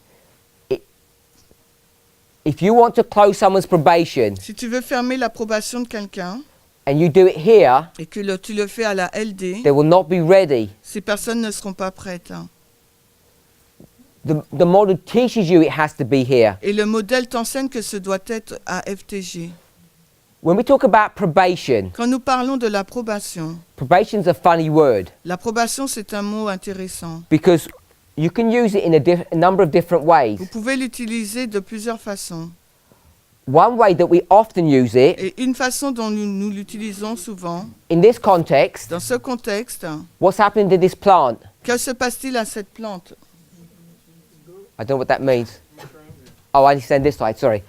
if you want to close someone's probation si tu veux fermer l'approbation de quelqu'un and you do it here, et que tu le fais à la LD, they will not be ready. ces personnes ne seront pas prêtes. The model teaches you it has to be here. Et le modèle t'enseigne que ce doit être à FTG. When we talk about probation, Quand nous parlons de l'approbation, probation's a funny word l'approbation c'est un mot intéressant. because you can use it in a number of different ways. Vous pouvez l'utiliser de plusieurs façons. One way that we often use it, Et une façon dont nous l'utilisons souvent, in this context, dans ce contexte, what's happening to this plant? que se passe-t-il à cette plante? I don't know what that means. Oh, I understand this side, sorry.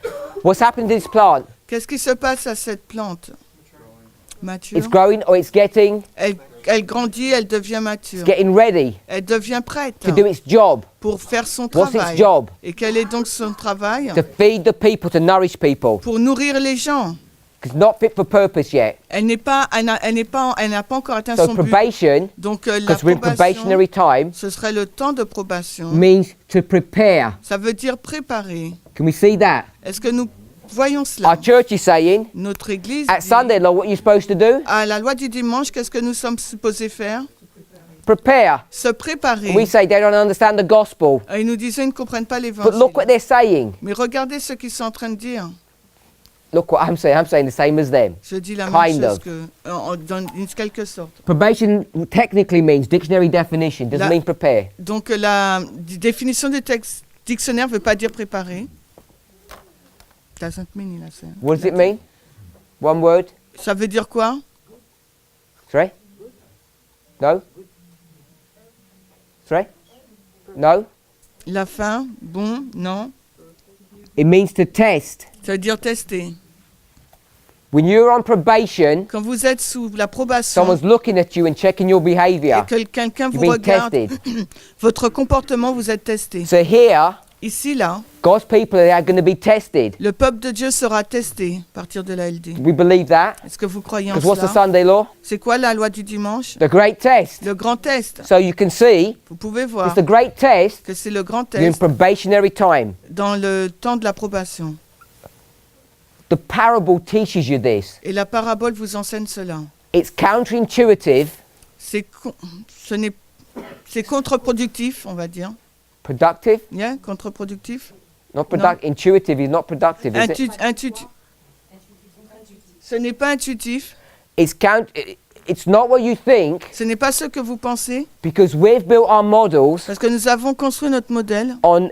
What's happening to this plant? Qu'est-ce qui se passe à cette plante? Mature. It's growing or it's getting Elle grandit, elle devient mature. getting ready Elle devient prête to do its job. pour faire son What's travail. its job? Et quel est donc son travail? To feed the people, to nourish people. Pour nourrir les gens. It's not fit for purpose yet. Elle n'a pas encore atteint So son but. probation, Donc because we're in l'approbation, probationary time, ce serait le temps de probation. means to prepare. Ça veut dire préparer. Can we see that? Est-ce que nous voyons cela? Our church is saying, Notre église at dit, Sunday, Lord, what are you supposed to do? à la loi du dimanche, qu'est-ce que nous sommes supposés faire? Prepare. Se préparer. We say they don't understand the gospel. Ils nous disaient qu'ils ne comprennent pas But l'évangile. look what they're saying. Mais regardez ce qu'ils sont en train de dire. Look what I'm saying. I'm saying the same as them. Je dis la Kind même chose of. que, dans une quelque sorte. Probation technically means, dictionary definition, doesn't La- mean prepare. Donc la définition du texte dictionnaire ne veut pas dire préparer. Doesn't mean in a sense. What does it mean? One word? Ça veut dire quoi? Sorry? No? Sorry? No? La fin, bon, non. It means to test. Ça veut dire tester. When you're on probation, Quand vous êtes sous l'approbation someone's looking at you and checking your et behavior. que quelqu'un You've vous been regarde, tested. votre comportement, vous êtes testé. So here, Ici, là, God's people are going to be tested. le peuple de Dieu sera testé à partir de la LD. We believe that. Est-ce que vous croyez en Because what's the cela? Sunday law? C'est quoi la loi du dimanche? The great test. Le grand test. So you can see, Vous pouvez it's voir the great test. que c'est le grand You're in test probationary time. dans le temps de l'approbation. The parable teaches you this. Et la parabole vous enseigne cela. It's counterintuitive, C'est c'est contre-productif, on va dire. productive, Yeah, contre-productif. not product. Intuitive is not productive, is it? Ce n'est pas intuitif. It's not what you think, Ce n'est pas ce que vous pensez. because we've built our models Parce que nous avons construit notre modèle. on.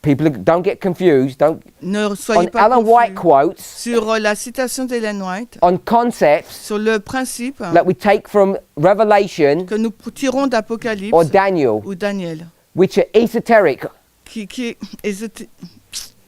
People don't get confused. Don't Ne soyez on pas Ellen White confus. quotes, Sur la citation d'Ellen White, on concepts sur le principe that we take from Revelation que nous tirons d'Apocalypse or Daniel, ou Daniel, which are esoteric. qui est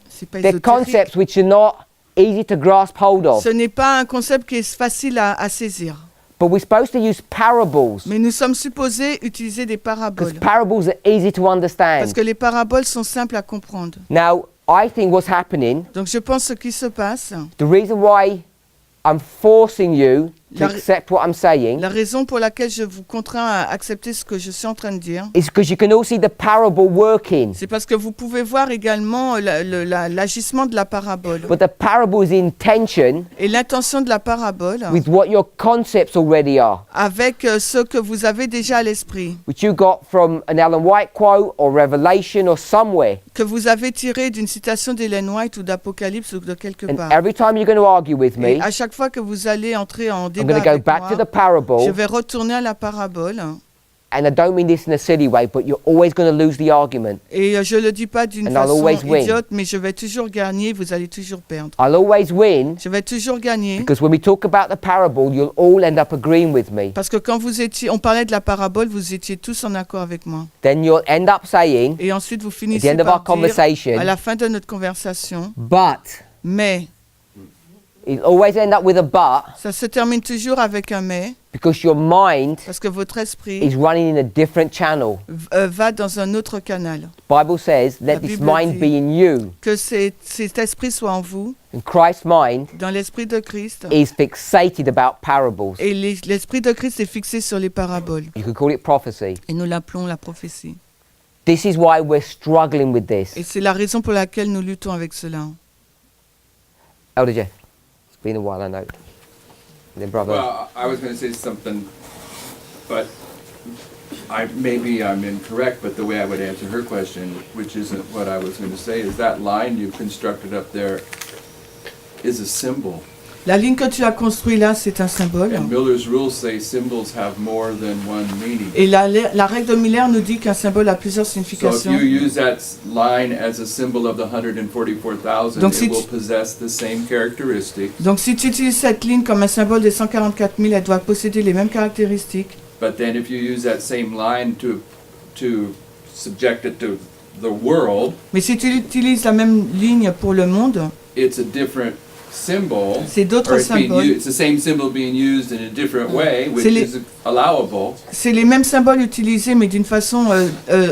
c'est pas They're ésotérique. concepts which are not easy to grasp hold of. Ce n'est pas un concept qui est facile à saisir. But we're supposed to use parables, Mais nous sommes supposés utiliser des because paraboles. parables are easy to Parce understand. que les paraboles sont simples à comprendre. Now, I think what's happening, Donc je pense ce qui se passe, the reason why I'm forcing you to accept what I'm saying La raison pour laquelle je vous contrains à accepter ce que je suis en train de dire, is because you can all see the parable working. c'est parce que vous pouvez voir également l'agissement de la parabole. But the parable is in tension Et l'intention de la parabole with what your concepts already are, avec ce que vous avez déjà à l'esprit, which you got from an Ellen White quote or Revelation or somewhere. que vous avez tiré d'une citation d'Ellen White ou d'Apocalypse ou de quelque And part. every time you're going to argue with Et me, à chaque fois que vous allez entrer en I'm débat going to go avec back moi, to the je parable, vais retourner à la parabole. and I don't mean this in a silly way, but you're always going to lose the argument. Et je ne le dis pas d'une And I'll façon always win. idiote, mais je vais toujours gagner, vous allez toujours perdre. I'll always win Je vais toujours gagner, because when we talk about the parable, you'll all end up agreeing with me. parce que quand on parlait de la parabole, vous étiez tous en accord avec moi. Then you'll end up saying, Et ensuite, vous at the finissez end of our par dire, conversation, à la fin de notre conversation, but, mais, it'll always end up with a but ça se termine toujours avec un mais, because your mind parce que votre esprit is running in a different channel. va dans un autre canal. Bible says, let La this Bible mind dit be in you. que cet esprit soit en vous, And Christ's mind dans l'esprit de Christ, is fixated about parables. et l'esprit de Christ est fixé sur les paraboles. You could call it prophecy. Et nous l'appelons la prophétie. This is why we're struggling with Et this. c'est la raison pour laquelle nous luttons avec cela. Elder Jeff, it's been a while, I know. And then brother. Well, I was going to say something, but maybe I'm incorrect, but the way I would answer her question, which isn't what I was going to say, is that line you've constructed up there is a symbol. La ligne que tu as construite là, c'est un symbole. And Miller's rules say symbols have more than one meaning. Et la règle de Miller nous dit qu'un symbole a plusieurs So if significations. you use that line as a symbol of the 144,000, Donc, it si will tu- possess the same characteristics. Donc si tu utilises cette ligne comme un symbole des 144 000, elle doit posséder les mêmes caractéristiques. But then if you use that same line to subject it to the world, Mais si tu utilises la même ligne pour le monde, it's a different symbol. c'est d'autres Or it's symboles. it's the same symbol being used in a different way, which C'est les- is allowable. C'est les mêmes symboles utilisés, mais d'une façon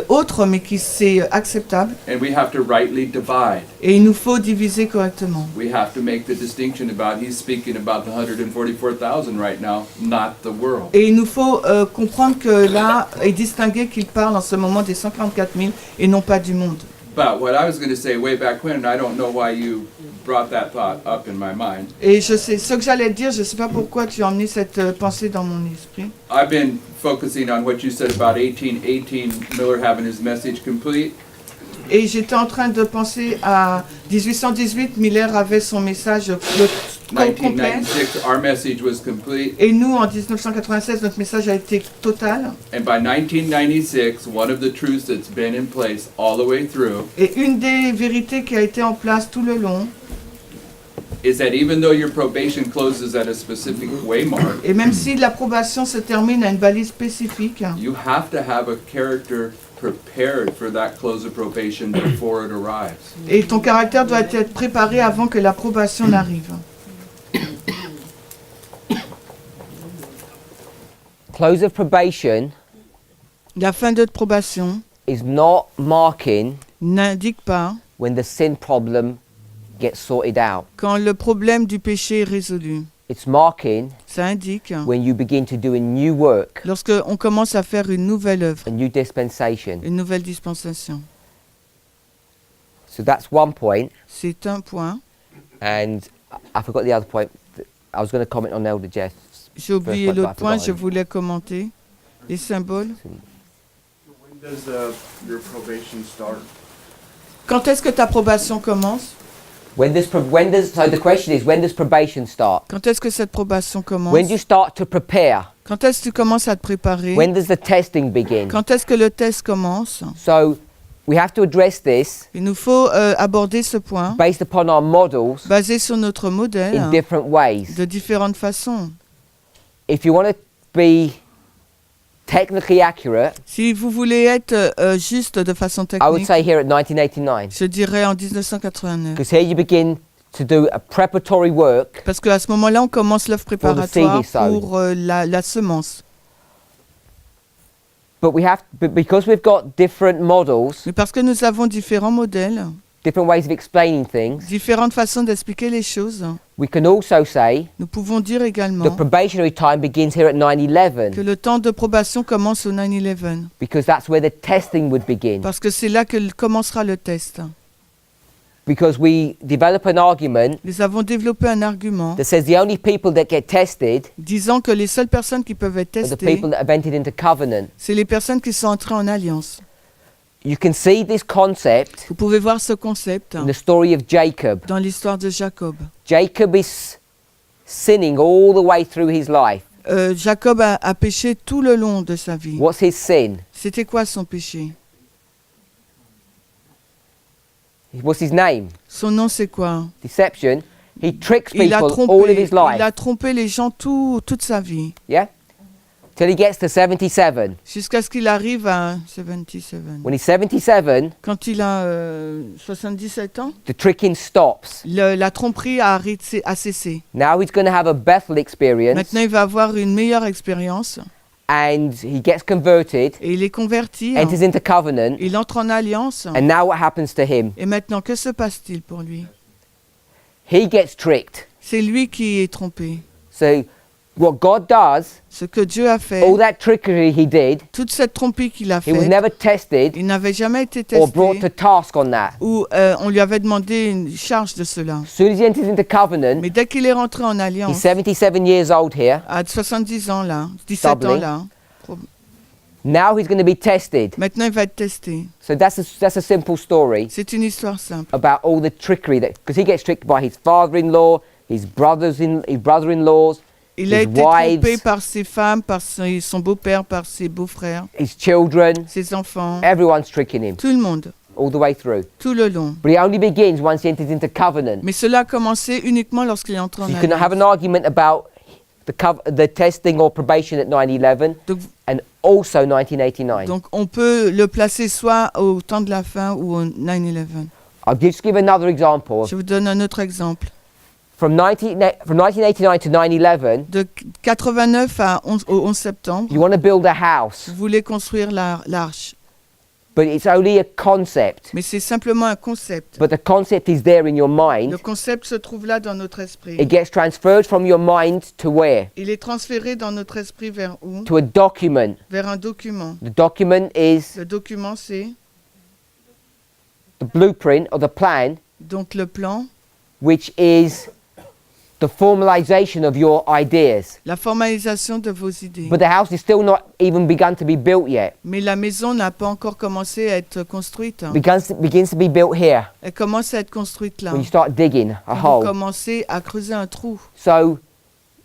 autre, mais qui c'est acceptable. And we have to rightly divide. Et il nous faut diviser correctement. We have to make the distinction about, he's speaking about the 144,000 right now, not the world. Et il nous faut comprendre que là, et distinguer qu'il parle en ce moment des 144 000 et non pas du monde. But what I was going to say way back when, and I don't know why you brought that thought up in my mind, Et je sais, ce que j'allais te dire, je ne sais pas pourquoi tu as emmené cette pensée dans mon esprit. I've been focusing on what you said about 1818, Miller having his message complete. Et j'étais en train de penser à 1818, Miller avait son message complet. 1996, our message was complete. Et nous, en 1996, notre message a été total. And by 1996, one of the truths that's been in place all the way through Et une des vérités qui a été en place tout le long, is that even though your probation closes at a specific waymark, et même si l'approbation se termine à une balise spécifique, you have to have a character prepared for that close of probation before it arrives. et ton caractère doit être préparé avant que l'approbation n'arrive. Close of probation La fin de probation is not marking n'indique pas when the sin problem gets sorted out. quand le problème du péché est résolu. It's marking Ça indique when you begin to do a new work, lorsque on commence à faire une nouvelle œuvre, a new dispensation. une nouvelle dispensation. So that's one point. C'est un point. And I forgot the other point. I was going to comment on Elder Jeff's. J'ai oublié First point, but l'autre I point, forgot je it. voulais commenter. Les symboles. When does your probation start? Quand est-ce que ta probation commence? So the question is, when does probation start? Quand est-ce que cette probation commence? When do you start to prepare? Quand est-ce que tu commences à te préparer? When does the testing begin? Quand est-ce que le test commence? So we have to address this Il nous faut aborder ce point based upon our models basé sur notre modèle in different ways. de différentes façons. If you want to be technically accurate, Si vous voulez être juste de façon I would technique, say here at 1989, je dirais en 1989. because here you begin to do a preparatory work Parce qu'à ce moment-là, on commence l'œuvre préparatoire seed sown. pour la semence. but because we've got different models, Mais parce que nous avons différents modèles, different ways of explaining things. différentes façons d'expliquer les choses. We can also say Nous pouvons dire the également probationary time begins here at que 9/11 le temps de probation commence au 9/11, because that's where the testing would begin. parce que c'est là que commencera le test. Because we develop an argument Nous avons développé un argument that says the only people that get tested disant que les seules personnes qui peuvent être are the testées, people that have entered into covenant. c'est les personnes qui sont entrées en alliance. You can see this concept Vous pouvez voir ce concept in the story of Jacob. dans l'histoire de Jacob. Jacob is sinning all the way through his life. Jacob a péché tout le long de sa vie. What's his sin? C'était quoi son péché? What's his name? Son nom c'est quoi? Deception. He tricks Il a people all of his il a life. trompé les gens toute sa vie, Yeah? Till he gets to 77. jusqu'à ce qu'il arrive à 77. When he's 77, Quand il a 77 ans, the tricking stops. la tromperie a cessé. Now he's going to have a Bethel experience Maintenant, il va avoir une meilleure expérience and he gets converted, et il est converti. enters into covenant, Il entre en alliance. and now what happens to him? Et maintenant, que se passe-t-il pour lui? He gets tricked. C'est lui qui est trompé. So what God does, Ce que Dieu a fait, all that trickery he did, toute cette tromperie qu'il a he was faite, never tested il n'avait jamais été or brought to testé task on that. ou on lui avait demandé une charge de cela. As soon as he enters into covenant, Mais dès qu'il est rentré en he's alliance, 77 years old here. à 70 ans là, 17 ans Doubling. là, Now he's going to be tested. maintenant il va être testé. So that's a simple story C'est une histoire simple. about all the trickery that, because he gets tricked by his father-in-law, his brother-in-laws, Il a his été trompé wives, par ses femmes, par son beau-père, par ses beaux-frères, his children. ses enfants, Everyone's tricking him tout le monde, all the way through. tout le long. But it only begins once he enters into covenant. Mais cela a commencé uniquement lorsqu'il est entré en So you can have an alliance. argument about the testing or probation at 9/11 Donc, and also 1989. donc on peut le placer soit au temps de la fin ou au 9/11. I'll just give another example. Je vous donne un autre exemple. From 1989 to 9/11, De 89 au 11 septembre, you want to build a house, vous voulez construire l'arche. but it's only a concept. Mais c'est simplement un concept. But the concept is there in your mind. Le concept se trouve là dans notre esprit. It gets transferred from your mind to where? Il est transféré dans notre esprit vers où? To a document. Vers un document. The document is Le document, c'est the blueprint or the plan, donc le plan, which is the formalization of your ideas. la formalisation de vos idées. But the house is still not even begun to be built yet. Mais la maison n'a pas encore commencé à être construite. Begins to be built here Elle commence à être construite là. when you start digging a Quand vous hole. commencez à creuser un trou. So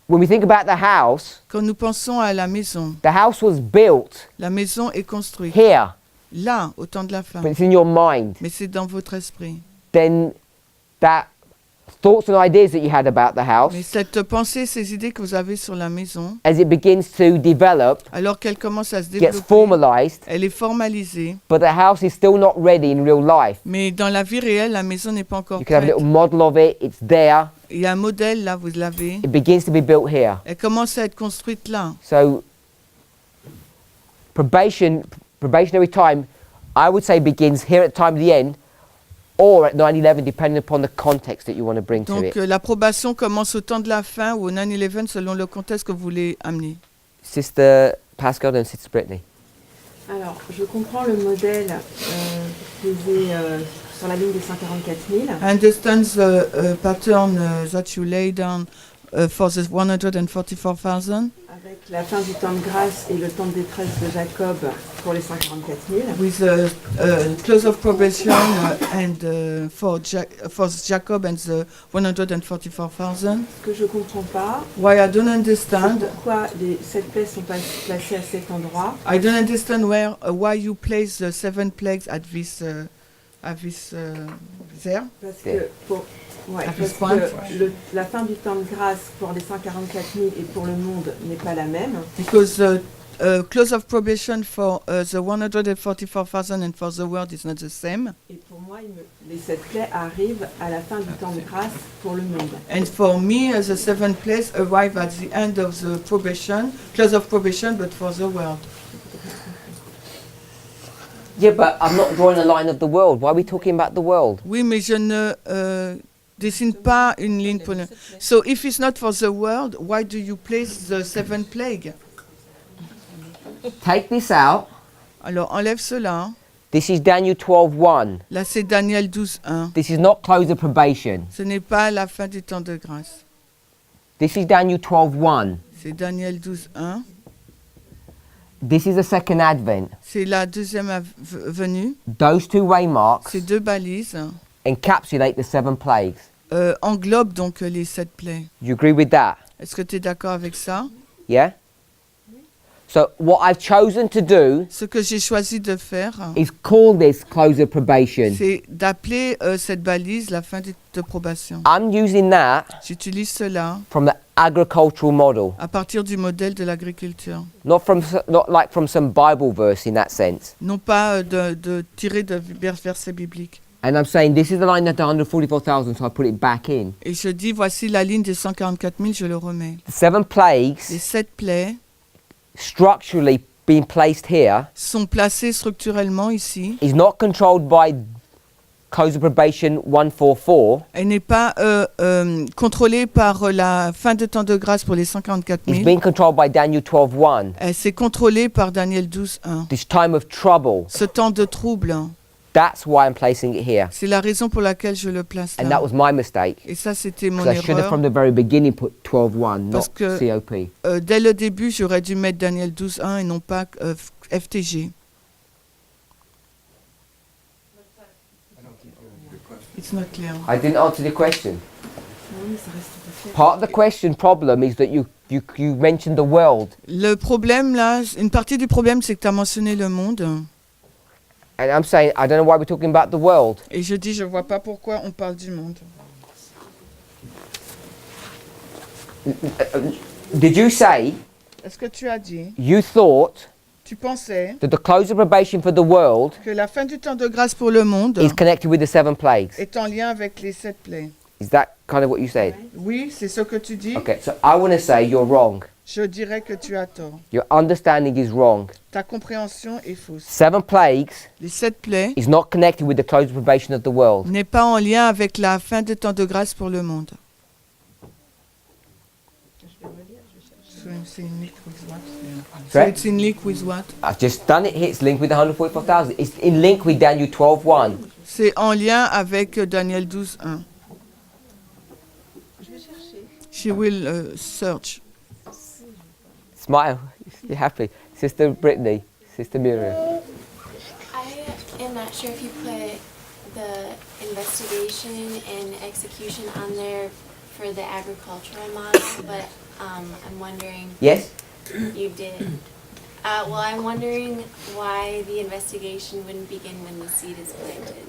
when we think about the house Quand nous pensons à la maison, was built la maison est construite here, là, au temps de la fin. but it's in your mind. Mais c'est dans votre esprit. Then that thoughts and ideas that you had about the house, Mais cette pensée, ces idées que vous avez sur la maison, as it begins to develop, alors qu'elle commence à se gets développer, formalized, elle est formalisée. but the house is still not ready in real life. Mais dans la vie réelle, la maison n'est pas encore You can have a prête. little model of it, it's there, Il y a un modèle là, vous l'avez. it begins to be built here. Elle commence à être construite là. So probationary time, I would say begins here at the time of the end, or at 9/11, depending upon the context that you want to bring to Donc it. l'approbation commence au temps de la fin ou au 9/11 selon le contexte que vous voulez amener. Sister Pascal and Sister Brittany. Alors, je comprends le modèle posé sur la ligne des 144 000. I understand the pattern that you lay down for the 144,000 Avec la fin du temps de grâce et le temps de détresse de Jacob pour les 144 000. with the close of probation and for Jacob and the 144,000. Ce que je ne comprends pas, Why I don't c'est understand, pourquoi les 7 plaies sont placées à cet endroit. I don't understand why you place the 7 plagues at this there. Parce que, À parce this point. que la fin du temps de grâce pour les 144 000 et pour le monde n'est pas la même. Because close of probation for the 144,000 and for the world is not the same. Et pour moi, les 7 plaies arrivent à la fin du temps de grâce pour le monde. And for me, the 7 plagues arrive at the end of the probation, close of probation, but for the world. Yeah, but I'm not drawing a line of the world. Why are we talking about the world? Oui, mais je ne dessine pas une ligne pour le... So, if it's not for the world, why do you place the 7 plague? Take this out. Alors, enlève cela. This is Daniel 12:1. Là, c'est Daniel 12:1. This is not close of probation. Ce n'est pas la fin du temps de grâce. This is Daniel 12:1. C'est Daniel 12:1. This is the second advent. C'est la deuxième venue. Those two waymarks Ces deux balises encapsulate the 7 plagues. englobent donc les 7 plaies. You agree with that? Est-ce que tu es d'accord avec ça? Yeah? So what I've chosen to do Ce que j'ai choisi de faire, is call this close of probation. c'est d'appeler cette balise la fin de probation. I'm using that J'utilise cela from the agricultural model, à partir du modèle de l'agriculture. not like from some Bible verse in that sense. Non pas de tirer de versets bibliques. And I'm saying this is the line at 144,000, so I put it back in. Et je dis, voici la ligne des 144 000, je le remets. The 7 plagues Les 7 plaies structurally being placed here sont placées structurellement ici. is not controlled by close of probation 144. Elle n'est pas contrôlée par la fin de temps de grâce pour les 144 It's 000. being controlled by Daniel 12:1. Elle s'est contrôlée par Daniel 12:1. This time of trouble. Ce temps de trouble, That's why I'm placing it here. c'est la raison pour laquelle je le place And là. that was my mistake. Et ça, c'était mon Because I should have erreur. from the very beginning put 12:1, Parce not que- COP. Dès le début, j'aurais dû mettre Daniel 12:1 et non pas FTG. It's not clear. I didn't answer the question. Part of the question problem is that you mentioned the world. Le problème là, une partie du problème, c'est que tu as mentionné le monde. And I'm saying, I don't know why we're talking about the world. Et je dis, je vois pas pourquoi on parle du monde. Did you say Est-ce que tu as dit, you thought tu pensais that the close of probation for the world que la fin du temps de grâce pour le monde is connected with the 7 plagues? est en lien avec les 7 plaies? Is that kind of what you said? Oui, c'est ce que tu dis. Okay, so I want to say you're wrong. Je dirais que tu as tort. Your understanding is wrong. Ta compréhension est fausse. 7 plagues Les 7 plaies is not connected with the close of probation of the world. n'est pas en lien avec la fin de temps de grâce pour le monde. So it's in link with what? So Correct? it's in link with what? I've just done it here. It's linked with the 144,000. It's in link with Daniel 12:1. C'est en lien avec Daniel 12:1. She will search. Smile. You're happy. Sister Brittany. Sister Miriam. I am not sure if you put the investigation and execution on there for the agricultural model, but I'm wondering. Yes? You did. Well, I'm wondering why the investigation wouldn't begin when the seed is planted.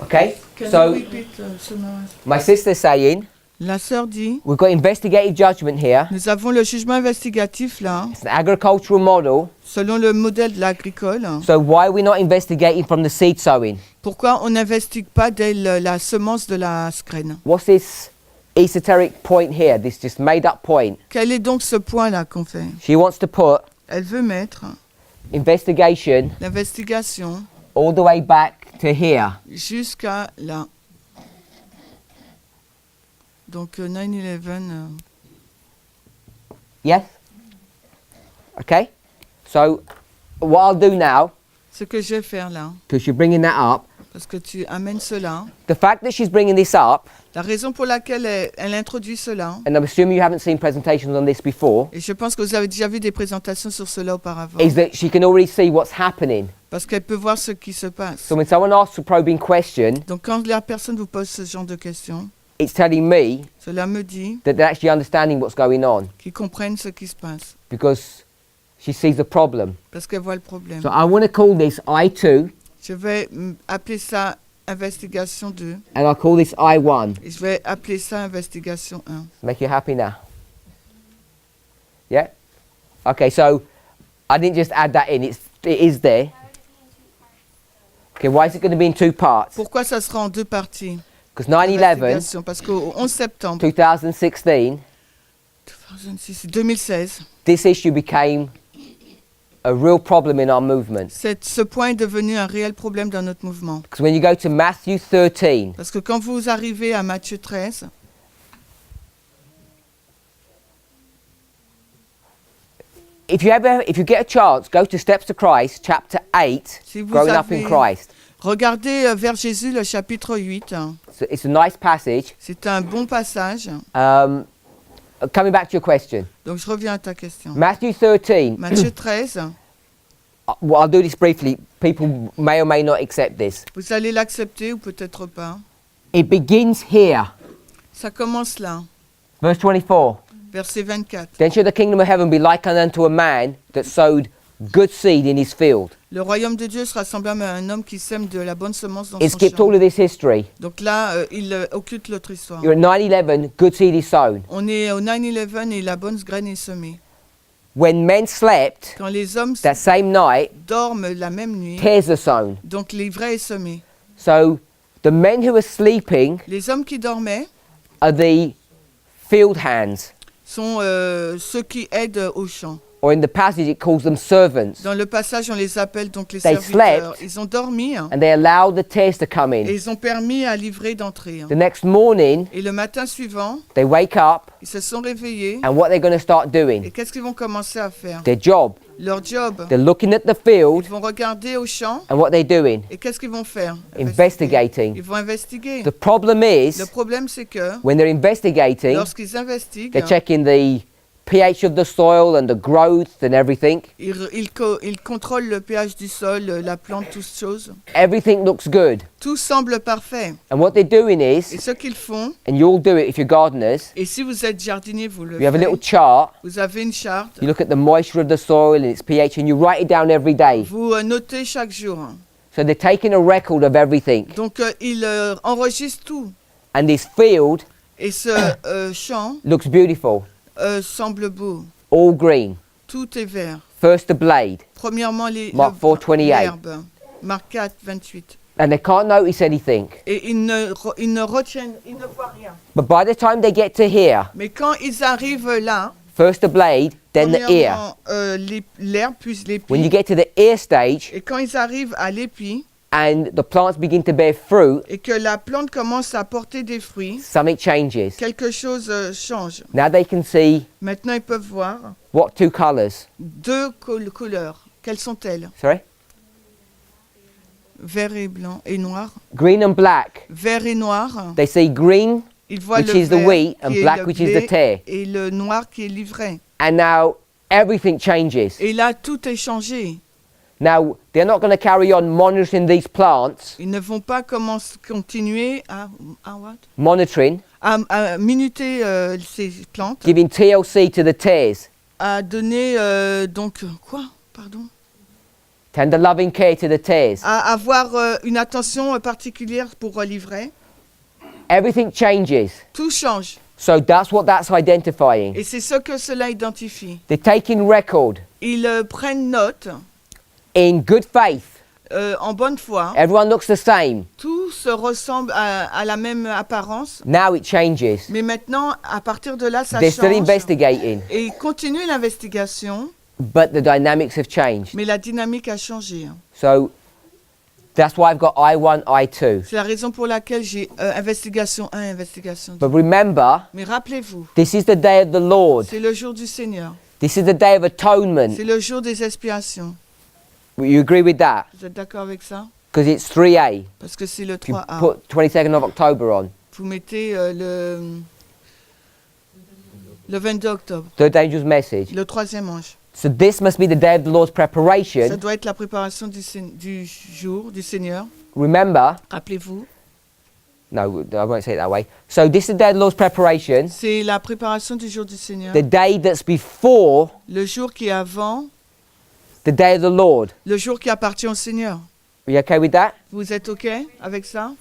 Okay. Can So you repeat, Sonora? my sister's saying La sœur dit, we've got investigative judgment here. nous avons le jugement investigatif là, It's an agricultural model. selon le modèle de l'agricole. So why are we not investigating from the seed sowing? Pourquoi on n'investigue pas dès la semence de la graine? What's this esoteric point here? This just made up point. Quel est donc ce point-là qu'on fait? She wants to put Elle veut mettre investigation l'investigation all the way back to here. jusqu'à là. Donc 9/11. Yes? Okay? So what I'll do now, Ce que je vais faire là, because you're bringing that up, parce que tu amènes cela, the fact that she's bringing this up, la raison pour laquelle elle introduit cela, and I'm assuming you haven't seen presentations on this before, et je pense que vous avez déjà vu des présentations sur cela auparavant, is that she can already see what's happening. parce qu'elle peut voir ce qui se passe. So when someone asks a probing question, Donc quand la personne vous pose ce genre de questions, it's telling me cela me dit that they're actually understanding what's going on qu'ils comprennent ce qui se passe, because she sees the problem. parce qu'elle voit le problème. So I want to call this I2 Je vais appeler ça investigation 2, and I'll call this I1. et je vais appeler ça investigation 1. Make you happy now? Yeah? Okay, so I didn't just add that in, it is there. Okay, why is it going to be in 2 parts? Pourquoi ça sera en 2 parties? Because 9/11, Investigation, parce qu'au 11 septembre 2016, 2016, this issue became a real problem in our movement. Ce point est devenu un réel problème dans notre mouvement. Because when you go to Matthew 13, Parce que quand vous arrivez à Matthieu 13, if you get a chance, go to Steps to Christ, chapter 8, si vous growing up in avez, Christ. regardez vers Jésus le chapitre 8. It's a nice passage. C'est un bon passage. Coming back to your question, Donc je reviens à ta question. Matthew 13. Matthieu 13, Well, I'll do this briefly. People may or may not accept this. vous allez l'accepter ou peut-être pas. It begins here, Ça commence là, verse 24. verset 24. Then shall the kingdom of heaven be likened unto a man that sowed good seed in his field. Le royaume de Dieu sera semblable à un homme qui sème de la bonne semence dans It son skipped champ. all of this history. Donc là, il occulte l'autre histoire. You're at 9/11, good seed is sown. On est au 9/11 et la bonne graine est semée. When men slept Quand les hommes that same night, dorment la même nuit, tares are sown. donc l'ivraie est semée. So the men who are sleeping Les hommes qui dormaient are the field hands. sont ceux qui aident au champ. Or in the passage it calls them servants. Dans le passage, on les appelle donc les They serviteurs. slept. Ils ont dormi And they allowed the tares to come et in. ils ont permis à l'ivraie d'entrer. The next morning, Et le matin suivant, they wake up, ils se sont réveillés. and what they're going to start Et doing, qu'est-ce qu'ils vont commencer à faire? their job, Leur job. they're looking at the Ils field, vont regarder au champ. and what they're doing, Et qu'est-ce qu'ils vont faire? investigating. Ils vont investiguer. The problem Le is, problème, c'est que when they're investigating, lorsqu'ils investiguent, they're checking the pH of the soil and the growth and everything. ils contrôlent le pH du sol, la plante, toutes choses. Everything looks good. Tout semble parfait. And what they're doing Et is, ce qu'ils font, and you'll do it if you're gardeners, et si vous êtes jardinier, vous le you have a little faites, chart, vous avez une charte, you look at the moisture of the soil and its pH, and you write it down every day. vous notez chaque jour. So they're taking a record of everything. Donc ils enregistrent tout. And this field Et ce champ looks beautiful, semble beau. all green. Tout est vert. First the blade, Premièrement, Mark 4:28. l'herbe. Marc 4, 28. and they can't notice anything. Et ils ne retiennent, ils ne voient rien. But by the time they get to here, Mais quand ils arrivent là, first the blade, then the ear. premièrement, l'herbe, puis When you l'épi. get to the ear stage Et quand ils arrivent à l'épi, and the plants begin to bear fruit, et que la plante commence à porter des fruits, something changes. quelque chose change. Now they can see Maintenant, ils peuvent voir what two colors? deux couleurs. Quelles sont-elles? Sorry? Vert et blanc et noir. Green and black. Vert et noir. They see green, Ils voient which le is the vert wheat, and qui est black, le which is blé, the tare. et le noir qui est l'ivraie. And now everything changes. Et là, tout est changé. Now they're not going to carry on monitoring these plants, Ils ne vont pas continuer à monitoring, à minuter ces plantes, giving TLC to the tares, à donner donc quoi? Pardon? tender loving care to the tares. À avoir une attention particulière pour l'ivraie. Everything changes. Tout change. So that's what that's identifying. Et c'est ce que cela identifie. They're taking record Ils prennent note in good faith. en bonne foi. Everyone looks the same. Tout se ressemble à la même apparence. Now it changes. Mais maintenant, à partir de là, ça They're still change. investigating, Et ils continuent l'investigation, but the dynamics have changed. mais la dynamique a changé. So that's why I've got I1, I2. C'est la raison pour laquelle j'ai investigation 1, investigation 2. But remember, Mais rappelez-vous, this is the day of the Lord. c'est le jour du Seigneur. This is the day of atonement. C'est le jour des expiations. You agree with that? Vous êtes d'accord avec ça? Because it's 3A. Parce que c'est le You 3A. put 22nd of October on. Vous mettez le 22 octobre, The dangerous message. le troisième ange. So this must be the day of the Lord's Ça preparation. doit être la préparation du jour du Seigneur. Remember, Rappelez-vous, no, I won't say it that way. So this is the day of the Lord's preparation. c'est la préparation du jour du Seigneur. The day that's before Le jour qui est avant, the day of the Lord. le jour qui appartient au Seigneur. Are you okay with that? Vous êtes OK avec ça?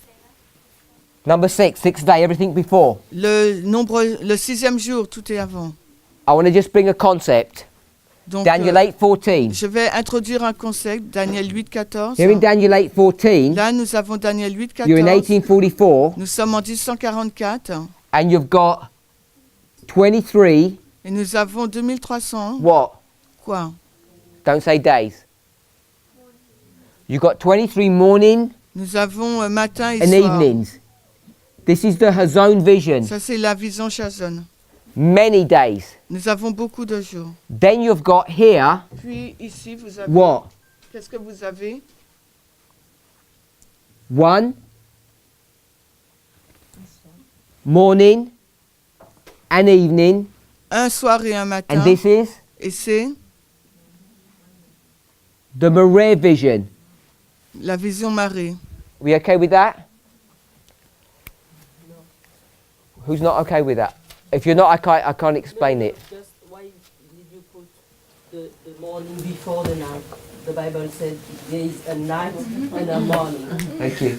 Number 6, sixth day, everything before. Le sixième jour, tout est avant. I want to just bring a concept. Donc, Daniel 8:14. je vais introduire un concept, Daniel 8, 14. Here in Daniel 8:14, Là, nous avons Daniel 8, you're in 14. 1844, Nous sommes en 1144 and you've got 23 et nous avons 2300. what? Quoi? Don't say days. You've got 23 morning Nous avons matin et and soir. evenings. This is the Hazon vision. Ça, c'est la vision Chazon. Many days. Nous avons beaucoup de jours. Then you've got here, Puis ici, vous avez... what? Qu'est-ce que vous avez? One, morning and evening. Un soir et un matin. And this is Et c'est the Marais vision. la vision marée. We okay with that? Who's not okay with that? If you're not, I can't explain it. Just why did you put the morning before the night? The Bible said there is a night and a morning. Thank you.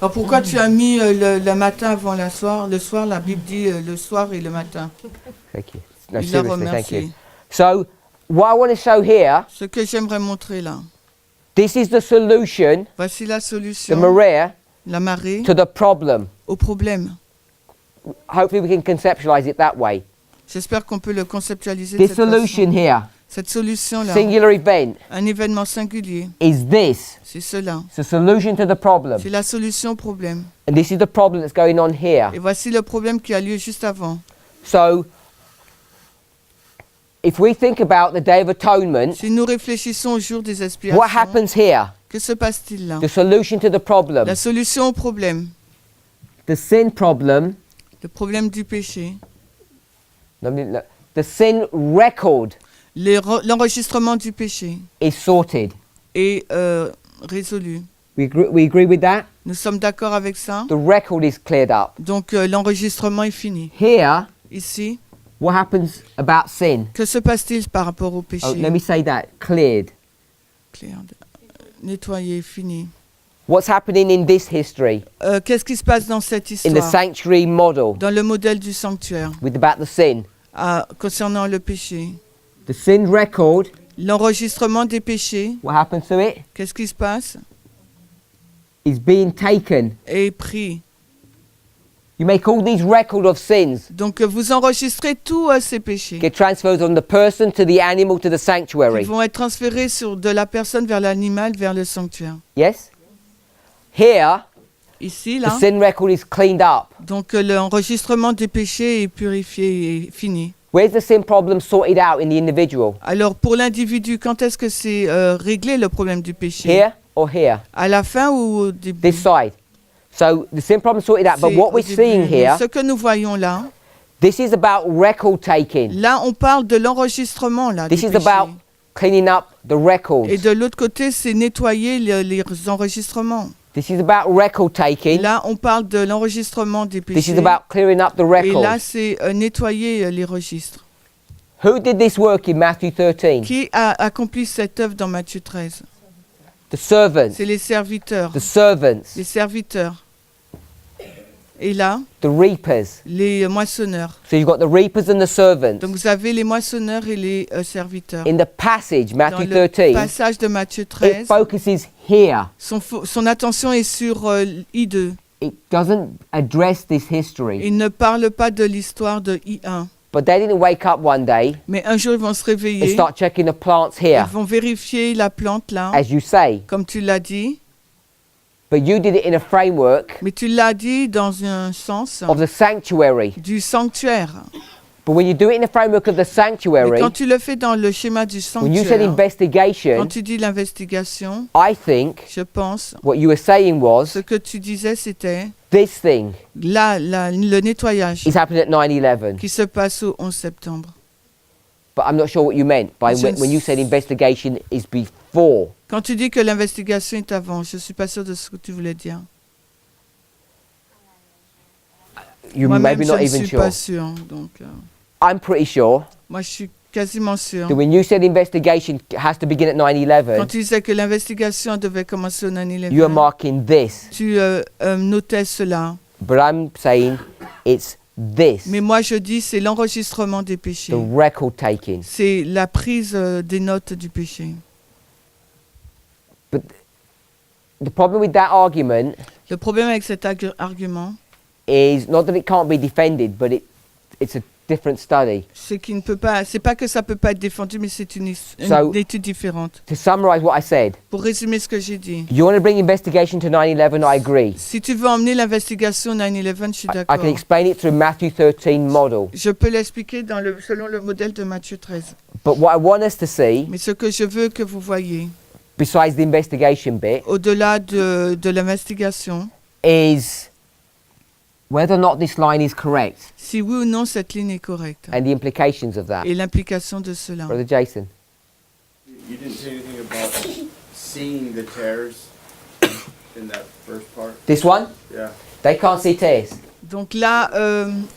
Alors pourquoi tu as mis le matin avant le soir, la Bible dit le soir et le matin. Thank you. No, Il l'a seriously, thank remercié. you. So, what I want to show here, Ce que j'aimerais montrer là, this is the solution, voici la the solution, Marais, la marée, to the problem. au problème. Hopefully we can conceptualize it that way. J'espère qu'on peut le conceptualiser de This cette façon. solution here, Cette solution-là, singular event, un événement singulier, is this. c'est cela. It's the solution to the problem. C'est la solution au problème. And this is the problem that's going on here. Et voici le problème qui a lieu juste avant. So, if we think about the Day of Atonement, Si nous réfléchissons au jour des what expiations, happens here? que se passe-t-il là? The solution to the problem. La solution au problème, The sin problem, le problème du péché, the sin record l'enregistrement du péché is sorted. est résolu. We agree with that? Nous sommes d'accord avec ça? The record is cleared up. Donc l'enregistrement est fini. Here, Ici, what happens about sin? que se passe-t-il par rapport au péché? Oh, let me say that. Cleared. Clair. Nettoyé, fini. What's happening in this history? Qu'est-ce qui se passe dans cette In the histoire? sanctuary model Dans le modèle du sanctuaire, with about the sin. concernant le péché. The sin record, L'enregistrement des péchés, what happens to it? qu'est-ce qui se passe? Is being taken. Est pris. You make all these record of sins Donc vous enregistrez tous ces péchés. get transferred from the person to the animal to the Ils sanctuary. vont être transférés de la personne vers l'animal, vers le sanctuaire. Yes? Here, Ici, the là, sin record is cleaned up. donc l'enregistrement des péchés est purifié et fini. Where's the sin problem sorted out in the individual? Alors pour l'individu, quand est-ce que c'est réglé le problème du péché? Here or here? À la fin ou au début? This side. So the sin problem sorted out, but C'est what au we're début. seeing Mais here, ce que nous voyons là, this is about record taking. là on parle de l'enregistrement là. This des is péchés. about cleaning up the records. Et de l'autre côté, c'est nettoyer les enregistrements. This is about record taking. Là, on parle de l'enregistrement des This is péchés. about clearing up the Et là, records. c'est nettoyer les registres. Who did this work in Matthew 13? Qui a accompli cette œuvre dans Matthieu 13? The servants. C'est les serviteurs. The servants. Les serviteurs. Et là, The reapers. les moissonneurs. So you've got the reapers and the servants. Donc vous avez les moissonneurs et les serviteurs. In the passage, Dans Matthew le 13, passage de Matthieu it 13, focuses here. son attention est sur I2. It doesn't address this history. Il ne parle pas de l'histoire de I1. But they didn't wake up one day Mais un jour, ils vont se and réveiller. start checking the plants Ils here, vont vérifier la plante là, as you say. comme tu l'as dit. But you did it in a framework Mais tu l'as dit dans un sens of the sanctuary. du sanctuaire. But when you do it in the framework of the Mais sanctuary, quand tu le fais dans le schéma du when you said sanctuaire, quand investigation, tu dis l'investigation, I think je pense, what you were saying was ce que tu disais, c'était this thing le nettoyage is happening at 9/11. qui se passe au 11 septembre. But I'm not sure what you meant by when you said investigation is before. Quand tu dis que l'investigation est avant, je ne suis pas sûre de ce que tu voulais dire. You're Moi-même, maybe je not ne even suis sure. pas sûre. Donc, I'm pretty sure moi, je suis quasiment sûre. that when you said investigation has to begin at Quand 9/11, tu disais que l'investigation devait commencer au 9/11, you are marking this. tu notais cela. But I'm saying it's this, Mais moi, je dis c'est l'enregistrement des péchés. the record taking. C'est la prise des notes du péché. But the problem with that argument Le problème avec cet argument, is not that it can't be defended, but it's a different study. C'est qu'il ne peut pas, c'est pas que ça peut pas être défendu, mais c'est une So- étude différente. To summarize what I said, Pour résumer ce que j'ai dit, you want to bring investigation to 9/11, I agree. si tu veux emmener l'investigation 9/11, je suis I d'accord. can explain it through Matthew 13 model. Je peux l'expliquer selon le modèle de Matthieu 13. But what I want us to see, Mais ce que je veux que vous voyez, besides the investigation bit, au-delà de l'investigation, is whether or not this line is correct si oui ou non cette ligne est correcte and the implications of that. et l'implication de cela. Brother Jason. You didn't say anything about seeing the tears in that first part? This one, Yeah. they can't see tears. Donc là,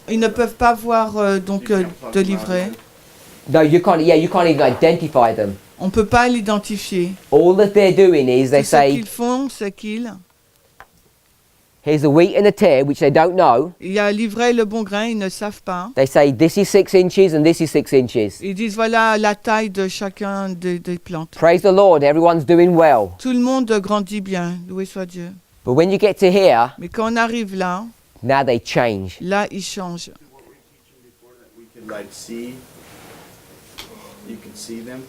ils ne peuvent pas voir de livret. No, you can't. Yeah, you can't even identify them. On ne peut pas l'identifier. All that they're doing is they Tout ce say, qu'ils font, c'est qu'ils... here's the wheat and the tare, which they don't know. Il y a le livret et le bon grain, ils ne savent pas. They say this is 6 inches and this is 6 inches. Ils disent voilà la taille de chacun des plantes. Praise the Lord, everyone's doing well. Tout le monde grandit bien, loué soit Dieu. But when you get to here, Mais quand on arrive là, now they change. là, ils changent. We could like see, you can see them.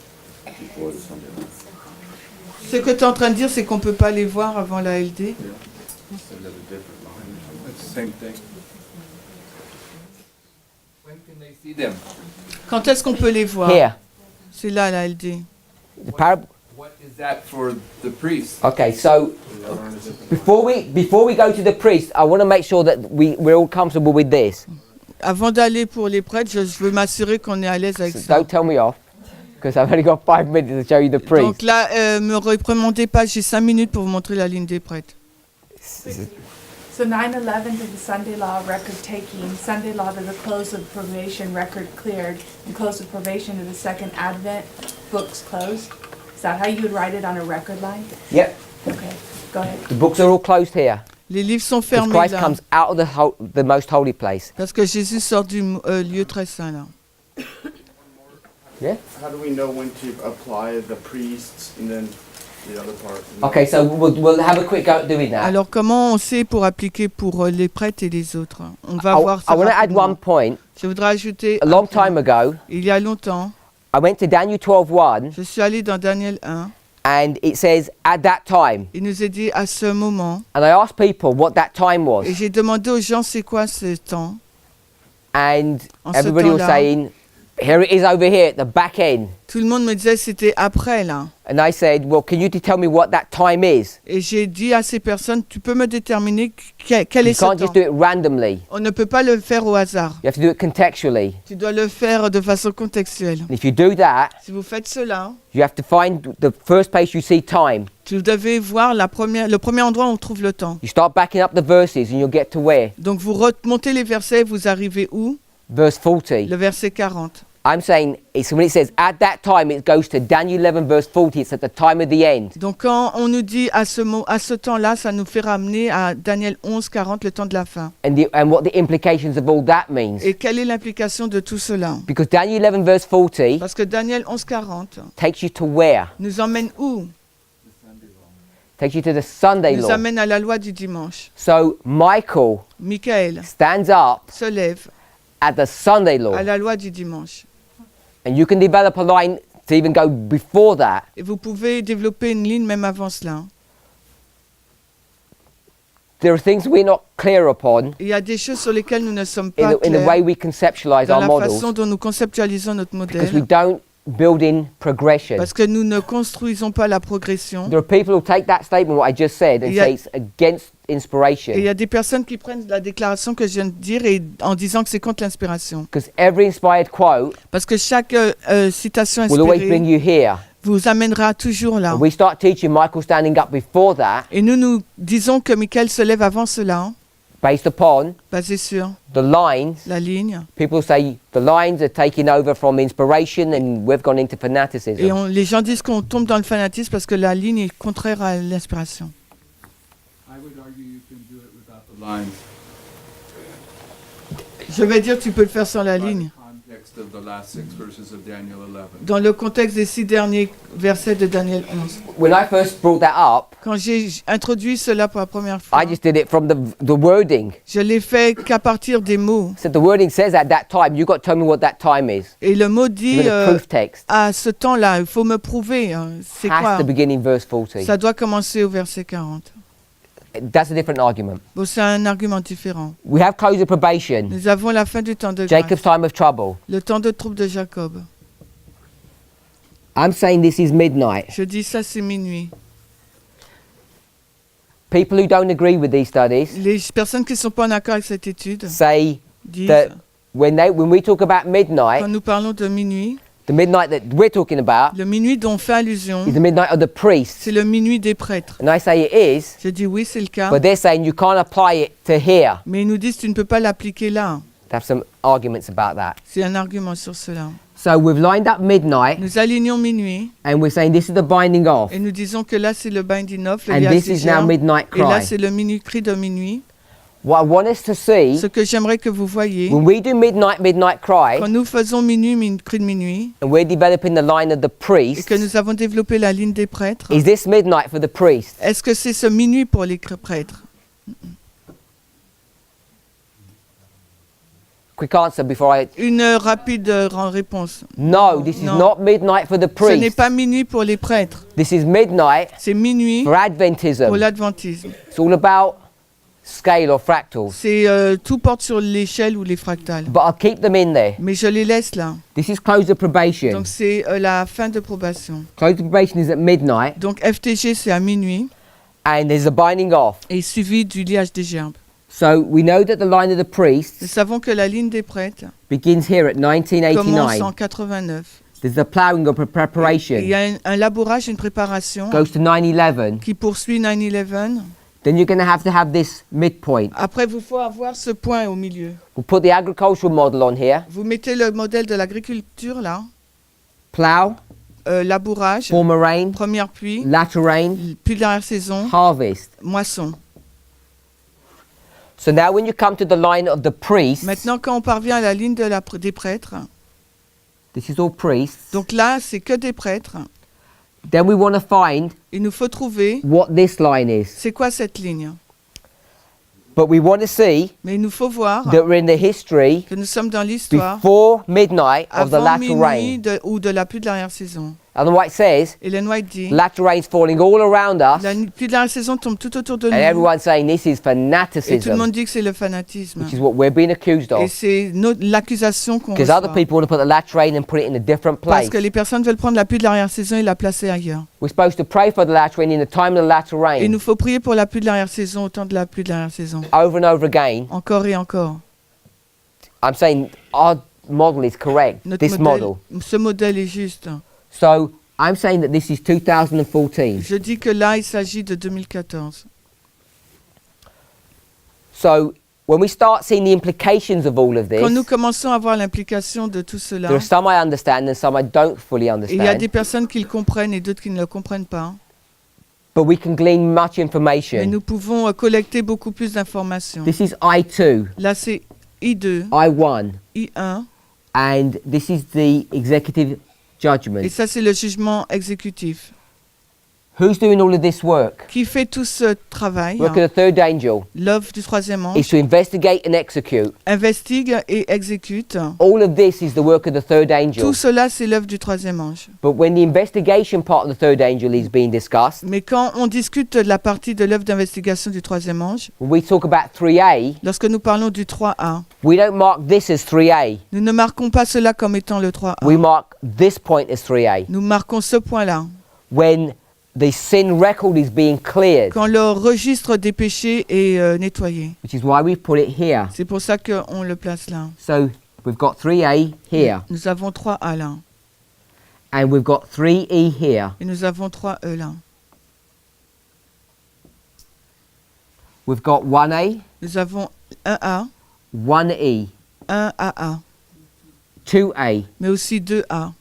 Before the Sunday lunch. Ce que tu es en train de dire, c'est qu'on ne peut pas les voir avant la LD. It's a different line. It's the same thing. When can they see them? Quand est-ce qu'on peut les voir? Here, C'est là la LD. the parable. What is that for the priest? Okay, so before we go to the priest, I want to make sure that we're all comfortable with this. Avant d'aller pour les prêtres, je veux m'assurer qu'on est à l'aise avec So ça. don't tell me off, because I've only got 5 minutes to show you the priest. Donc là, me reprimandez pas, j'ai 5 minutes pour vous montrer la ligne des prêtres. So 9/11 to the Sunday law record taking, Sunday law to the close of probation record cleared, and close of probation to the second Advent, books closed. Is that how you would write it on a record line? Yep, Okay, go ahead. the books are all closed here. Les livres sont Because fermés Christ là, comes out of the most holy place. parce que Jésus sort du lieu très saint là. Yeah. How do we know when to apply the priests and then the other part? Okay, so we'll have a quick go at doing that. Alors comment on sait pour appliquer pour les prêtres et les autres? On va I voir ça want to add rapidement. one point. Je voudrais ajouter, A long time ago, il y a longtemps, I went to Daniel 12:1, je suis allé dans Daniel 1, and it says at that time. il nous est dit à ce moment, And I asked people what that time was, et j'ai demandé aux gens c'est quoi ce temps. and En ce everybody was temps-là, saying, here it is over here at the back end. tout le monde me disait c'était après là. And I said, well, can you tell me what that time is? Et j'ai dit à ces personnes, tu peux me déterminer quel You est ce can't just temps. do it randomly. On ne peut pas le faire au hasard. You have to do it contextually. Tu dois le faire de façon contextuelle. And if you do that, Si vous faites cela, you have to find the first place you see time. tu devez voir le premier endroit où on trouve le temps. You start backing up the verses and you'll get to where? Donc vous remontez les versets, vous arrivez où? Verse 40. Le verset 40. I'm saying, when it says at that time, it goes to Daniel 11 verse 40. It's at the time of the end. Donc quand on nous dit à ce temps-là, ça nous fait ramener à Daniel 11, 40, le temps de la fin. And what the implications of all that means. Et quelle est l'implication de tout cela? Because Daniel 11 verse 40 Parce que Daniel 11, 40 takes you to where? nous emmène où? Takes you to the Sunday Nous law. amène à la loi du dimanche. So Michael Michael stands up se lève at the Sunday law. à la loi du dimanche. And you can develop a line to even go before that. Et vous pouvez développer une ligne même avant cela. There are things we're not clear upon Il y a des choses sur lesquelles nous ne sommes in pas the way clairs we conceptualize dans our la models façon dont nous conceptualisons notre because we modèle. don't build in progression. Parce que nous ne construisons pas la progression. There are people who take that statement, what I just said, and Il y a- say it's against inspiration. Et il y a des personnes qui prennent la déclaration que je viens de dire et en disant que c'est contre l'inspiration. Because every inspired quote Parce que chaque citation will always bring inspirée you here. vous amènera toujours là. And we start teaching Michael standing up before that, Et nous disons que Michael se lève avant cela, based upon basé sur the lines. la ligne. People say the lines are taking over from inspiration and we've gone into fanaticism. Et les gens disent qu'on tombe dans le fanatisme parce que la ligne est contraire à l'inspiration. I would argue you can do it without the lines. Je vais dire tu peux le faire sans la ligne. Context context of the last 6 verses of Daniel 11. Dans le contexte des 6 derniers versets de Daniel 11. When I first brought that up, Quand j'ai introduit cela pour la première fois, I just did it from the wording. je l'ai fait qu'à partir des mots. So the wording says at that time, you've got to tell me what that time is. Et le mot dit Give me the proof text. à ce temps-là, il faut me prouver. C'est quoi? Has to begin in verse 40. Ça doit commencer au verset 40. That's a different argument. Bon, c'est un argument différent. We have close of probation, Nous avons la fin du temps de grâce, Jacob's time of trouble. le temps de trouble de Jacob. I'm saying this is midnight. Je dis ça, c'est minuit. People who don't agree with these studies Les personnes qui ne sont pas en accord avec cette étude say disent, that when we talk about quand midnight, nous parlons de minuit, the midnight that we're talking about le minuit dont on fait allusion, is the midnight of the priests. c'est le minuit des prêtres. And I say it is, Je dis oui, c'est le cas, but they're saying you can't apply it to here. mais ils nous disent tu ne peux pas l'appliquer là. They have some arguments about that. C'est un argument sur cela. So we've lined up midnight Nous alignons minuit and we're saying this is the binding off. et nous disons que là c'est le binding off, le And liage this des is now germes, midnight et là cry. c'est le minuit cri de minuit. What I want us to see, Ce que j'aimerais que vous voyez, when we do midnight cry, quand nous faisons minuit, cri de minuit, and we're developing the line of the et priests, que nous avons développé la ligne des prêtres, is this midnight for the priests? est-ce que c'est ce minuit pour les prêtres? Quick answer before I... Une rapide réponse. No, this is No. not midnight for the Ce n'est priests. pas minuit pour les prêtres, This is midnight c'est minuit for Adventism. pour l'adventisme. It's all about scale or fractals. C'est tout porte sur l'échelle ou les fractales. But I'll keep them in there. Mais je les laisse là. This is close of probation. Donc c'est la fin de probation. Close of probation is at midnight, Donc FTG c'est à minuit and there's a binding off. et suivi du liage des gerbes. So we know that the line of the Nous priests savons que la ligne des prêtres begins here at commence 1989. en 89. There's a ploughing of Et il preparation. y a un labourage, une préparation Goes to 9/11. qui poursuit 9/11. Then you're going to have this midpoint. Après, il faut avoir ce point au milieu. We'll put the agricultural model on here. Vous mettez le modèle de l'agriculture là. Plough, Labourage, former rain, première pluie, latter rain, pluie de l'arrière saison, harvest. moisson. So now when you come to the line of the priests, Maintenant, quand on parvient à la ligne de des prêtres, this is all priests, donc là, c'est que des prêtres. then we want to find Il nous faut trouver what this line is. c'est quoi cette ligne. But we want to see Mais il nous faut voir that we're in the history que nous sommes dans l'histoire before midnight of the avant latter minuit rain. ou de la pluie de l'arrière-saison. And the White says, Ellen White dit, latter rain's falling all around us, la pluie de l'arrière-saison tombe tout autour de and nous. everyone's saying this is Et tout le fanaticism, monde dit que c'est le fanatisme. which is what we're being accused Et of. c'est l'accusation qu'on Because other reçoit. people want to put the latter rain and put it in a different Parce place. que les personnes veulent prendre la pluie de l'arrière-saison et la placer ailleurs. We're supposed to pray for the latter rain in the time of the latter Et il rain, nous faut prier pour la pluie de l'arrière-saison au temps de la pluie de l'arrière-saison. over and over again. Encore et encore. I'm saying our model is correct, Notre this model. ce modèle est juste. So I'm saying that this is 2014. Je dis que là, il s'agit de 2014. So when we start seeing the implications of all of Quand nous this, commençons à voir l'implication de tout cela, there are some I understand and some I don't fully il y a understand. des personnes qui le comprennent et d'autres qui ne le comprennent pas. But we can glean much Mais information. nous pouvons collecter beaucoup plus d'informations. This is I2, Là, c'est I2, I1, I1, and this is the executive et judgment. ça, c'est le jugement exécutif. Who's doing all of this work? Qui fait tout ce travail? Work of the third angel L'œuvre du troisième is ange to investigate and execute. investigue et exécute. All of this is the work of the third angel. Tout cela, c'est l'œuvre du troisième ange. But when the investigation part of the third angel is being discussed, Mais quand on discute de la partie de l'œuvre d'investigation du troisième ange, when we talk about 3A, lorsque nous parlons du 3A, we don't mark this as 3A. nous ne marquons pas cela comme étant le 3A. We mark this point as 3A. Nous marquons ce point-là. When the sin record is being cleared, Quand le registre des péchés est nettoyé. which is why we put it here. C'est pour ça qu'on le place là. So we've got 3A here, Nous avons 3A là. and we've got 3E here. Et nous avons 3E là. We've got 1A, Nous avons 1A, 1E, 1AA, 2A. mais aussi 2A.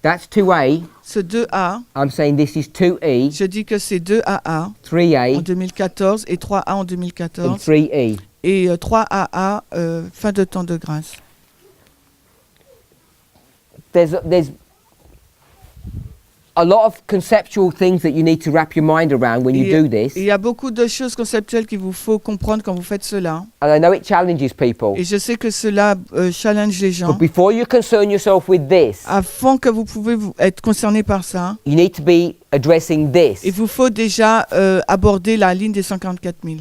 That's 2A. Ce 2A, I'm saying this is 2E, je dis que c'est 2AA en 3A, 2014 et 3A en and 2014 3E. et 3AA fin de temps de grâce. there's a lot of conceptual things that you need to wrap your mind around when you do this. Il y a beaucoup de choses conceptuelles qu'il vous faut comprendre quand vous faites cela. And I know it challenges people. Et je sais que cela challenge les gens. But before you concern yourself with this, Avant que vous pouvez être concerné par ça, you need to be addressing this. il vous faut déjà aborder la ligne des 144 000.